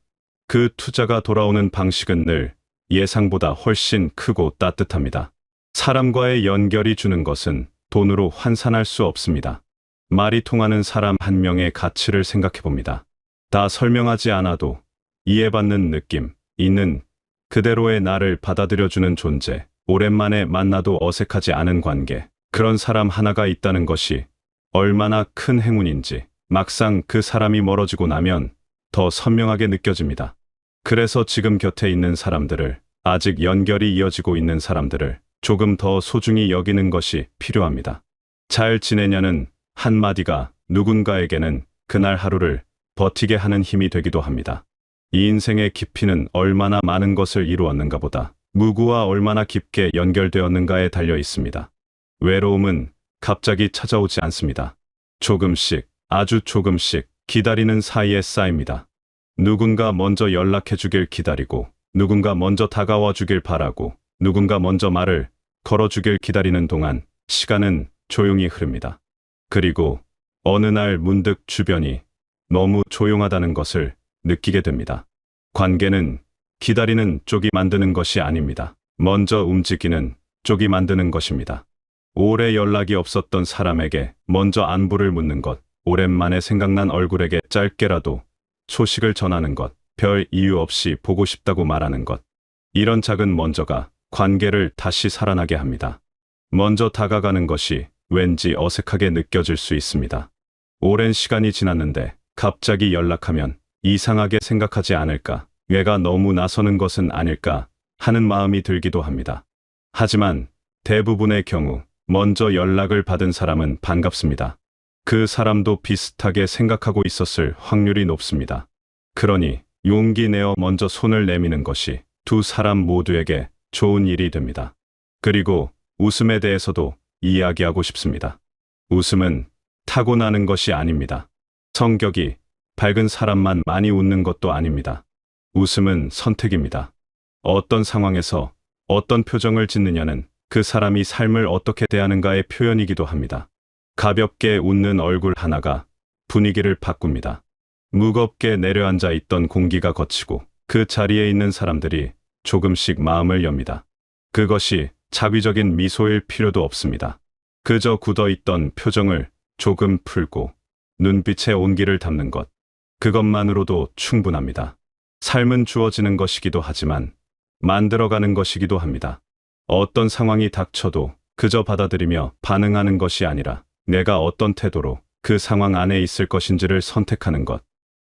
그 투자가 돌아오는 방식은 늘 예상보다 훨씬 크고 따뜻합니다. 사람과의 연결이 주는 것은 돈으로 환산할 수 없습니다. 말이 통하는 사람 한 명의 가치를 생각해 봅니다. 다 설명하지 않아도 이해받는 느낌, 있는 그대로의 나를 받아들여주는 존재, 오랜만에 만나도 어색하지 않은 관계, 그런 사람 하나가 있다는 것이 얼마나 큰 행운인지 막상 그 사람이 멀어지고 나면 더 선명하게 느껴집니다. 그래서 지금 곁에 있는 사람들을, 아직 연결이 이어지고 있는 사람들을 조금 더 소중히 여기는 것이 필요합니다. 잘 지내냐는 한마디가 누군가에게는 그날 하루를 버티게 하는 힘이 되기도 합니다. 이 인생의 깊이는 얼마나 많은 것을 이루었는가 보다 누구와 얼마나 깊게 연결되었는가에 달려 있습니다. 외로움은 갑자기 찾아오지 않습니다. 조금씩, 아주 조금씩 기다리는 사이에 쌓입니다. 누군가 먼저 연락해 주길 기다리고, 누군가 먼저 다가와 주길 바라고, 누군가 먼저 말을 걸어 주길 기다리는 동안 시간은 조용히 흐릅니다. 그리고 어느 날 문득 주변이 너무 조용하다는 것을 느끼게 됩니다. 관계는 기다리는 쪽이 만드는 것이 아닙니다. 먼저 움직이는 쪽이 만드는 것입니다. 오래 연락이 없었던 사람에게 먼저 안부를 묻는 것, 오랜만에 생각난 얼굴에게 짧게라도 소식을 전하는 것, 별 이유 없이 보고 싶다고 말하는 것. 이런 작은 먼저가 관계를 다시 살아나게 합니다. 먼저 다가가는 것이 왠지 어색하게 느껴질 수 있습니다. 오랜 시간이 지났는데 갑자기 연락하면 이상하게 생각하지 않을까, 얘가 너무 나서는 것은 아닐까 하는 마음이 들기도 합니다. 하지만 대부분의 경우 먼저 연락을 받은 사람은 반갑습니다. 그 사람도 비슷하게 생각하고 있었을 확률이 높습니다. 그러니 용기 내어 먼저 손을 내미는 것이 두 사람 모두에게 좋은 일이 됩니다. 그리고 웃음에 대해서도 이야기하고 싶습니다. 웃음은 타고나는 것이 아닙니다. 성격이 밝은 사람만 많이 웃는 것도 아닙니다. 웃음은 선택입니다. 어떤 상황에서 어떤 표정을 짓느냐는 그 사람이 삶을 어떻게 대하는가의 표현이기도 합니다. 가볍게 웃는 얼굴 하나가 분위기를 바꿉니다. 무겁게 내려앉아 있던 공기가 걷히고 그 자리에 있는 사람들이 조금씩 마음을 엽니다. 그것이 자비적인 미소일 필요도 없습니다. 그저 굳어있던 표정을 조금 풀고 눈빛에 온기를 담는 것. 그것만으로도 충분합니다. 삶은 주어지는 것이기도 하지만 만들어가는 것이기도 합니다. 어떤 상황이 닥쳐도 그저 받아들이며 반응하는 것이 아니라 내가 어떤 태도로 그 상황 안에 있을 것인지를 선택하는 것.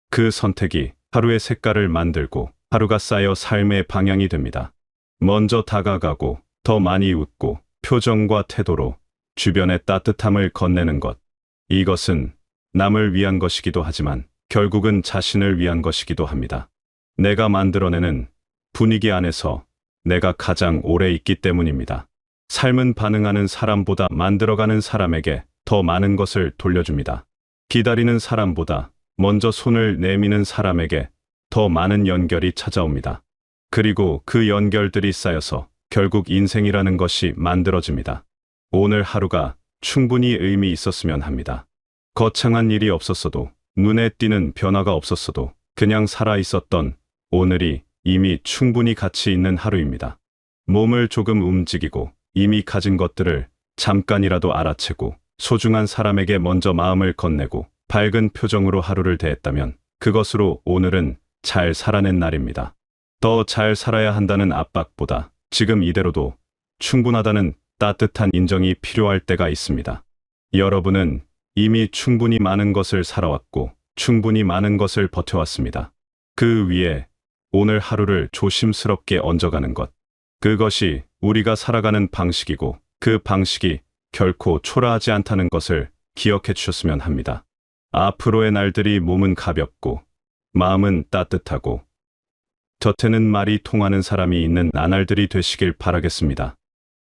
그 선택이 하루의 색깔을 만들고 하루가 쌓여 삶의 방향이 됩니다. 먼저 다가가고 더 많이 웃고 표정과 태도로 주변의 따뜻함을 건네는 것. 이것은 남을 위한 것이기도 하지만 결국은 자신을 위한 것이기도 합니다. 내가 만들어내는 분위기 안에서 내가 가장 오래 있기 때문입니다. 삶은 반응하는 사람보다 만들어가는 사람에게 더 많은 것을 돌려줍니다. 기다리는 사람보다 먼저 손을 내미는 사람에게 더 많은 연결이 찾아옵니다. 그리고 그 연결들이 쌓여서 결국 인생이라는 것이 만들어집니다. 오늘 하루가 충분히 의미 있었으면 합니다. 거창한 일이 없었어도, 눈에 띄는 변화가 없었어도 그냥 살아 있었던 오늘이 이미 충분히 가치 있는 하루입니다. 몸을 조금 움직이고 이미 가진 것들을 잠깐이라도 알아채고 소중한 사람에게 먼저 마음을 건네고 밝은 표정으로 하루를 대했다면 그것으로 오늘은 잘 살아낸 날입니다. 더 잘 살아야 한다는 압박보다 지금 이대로도 충분하다는 따뜻한 인정이 필요할 때가 있습니다. 여러분은 이미 충분히 많은 것을 살아왔고 충분히 많은 것을 버텨왔습니다. 그 위에 오늘 하루를 조심스럽게 얹어가는 것. 그것이 우리가 살아가는 방식이고 그 방식이 결코 초라하지 않다는 것을 기억해 주셨으면 합니다. 앞으로의 날들이 몸은 가볍고 마음은 따뜻하고 곁에는 말이 통하는 사람이 있는 나날들이 되시길 바라겠습니다.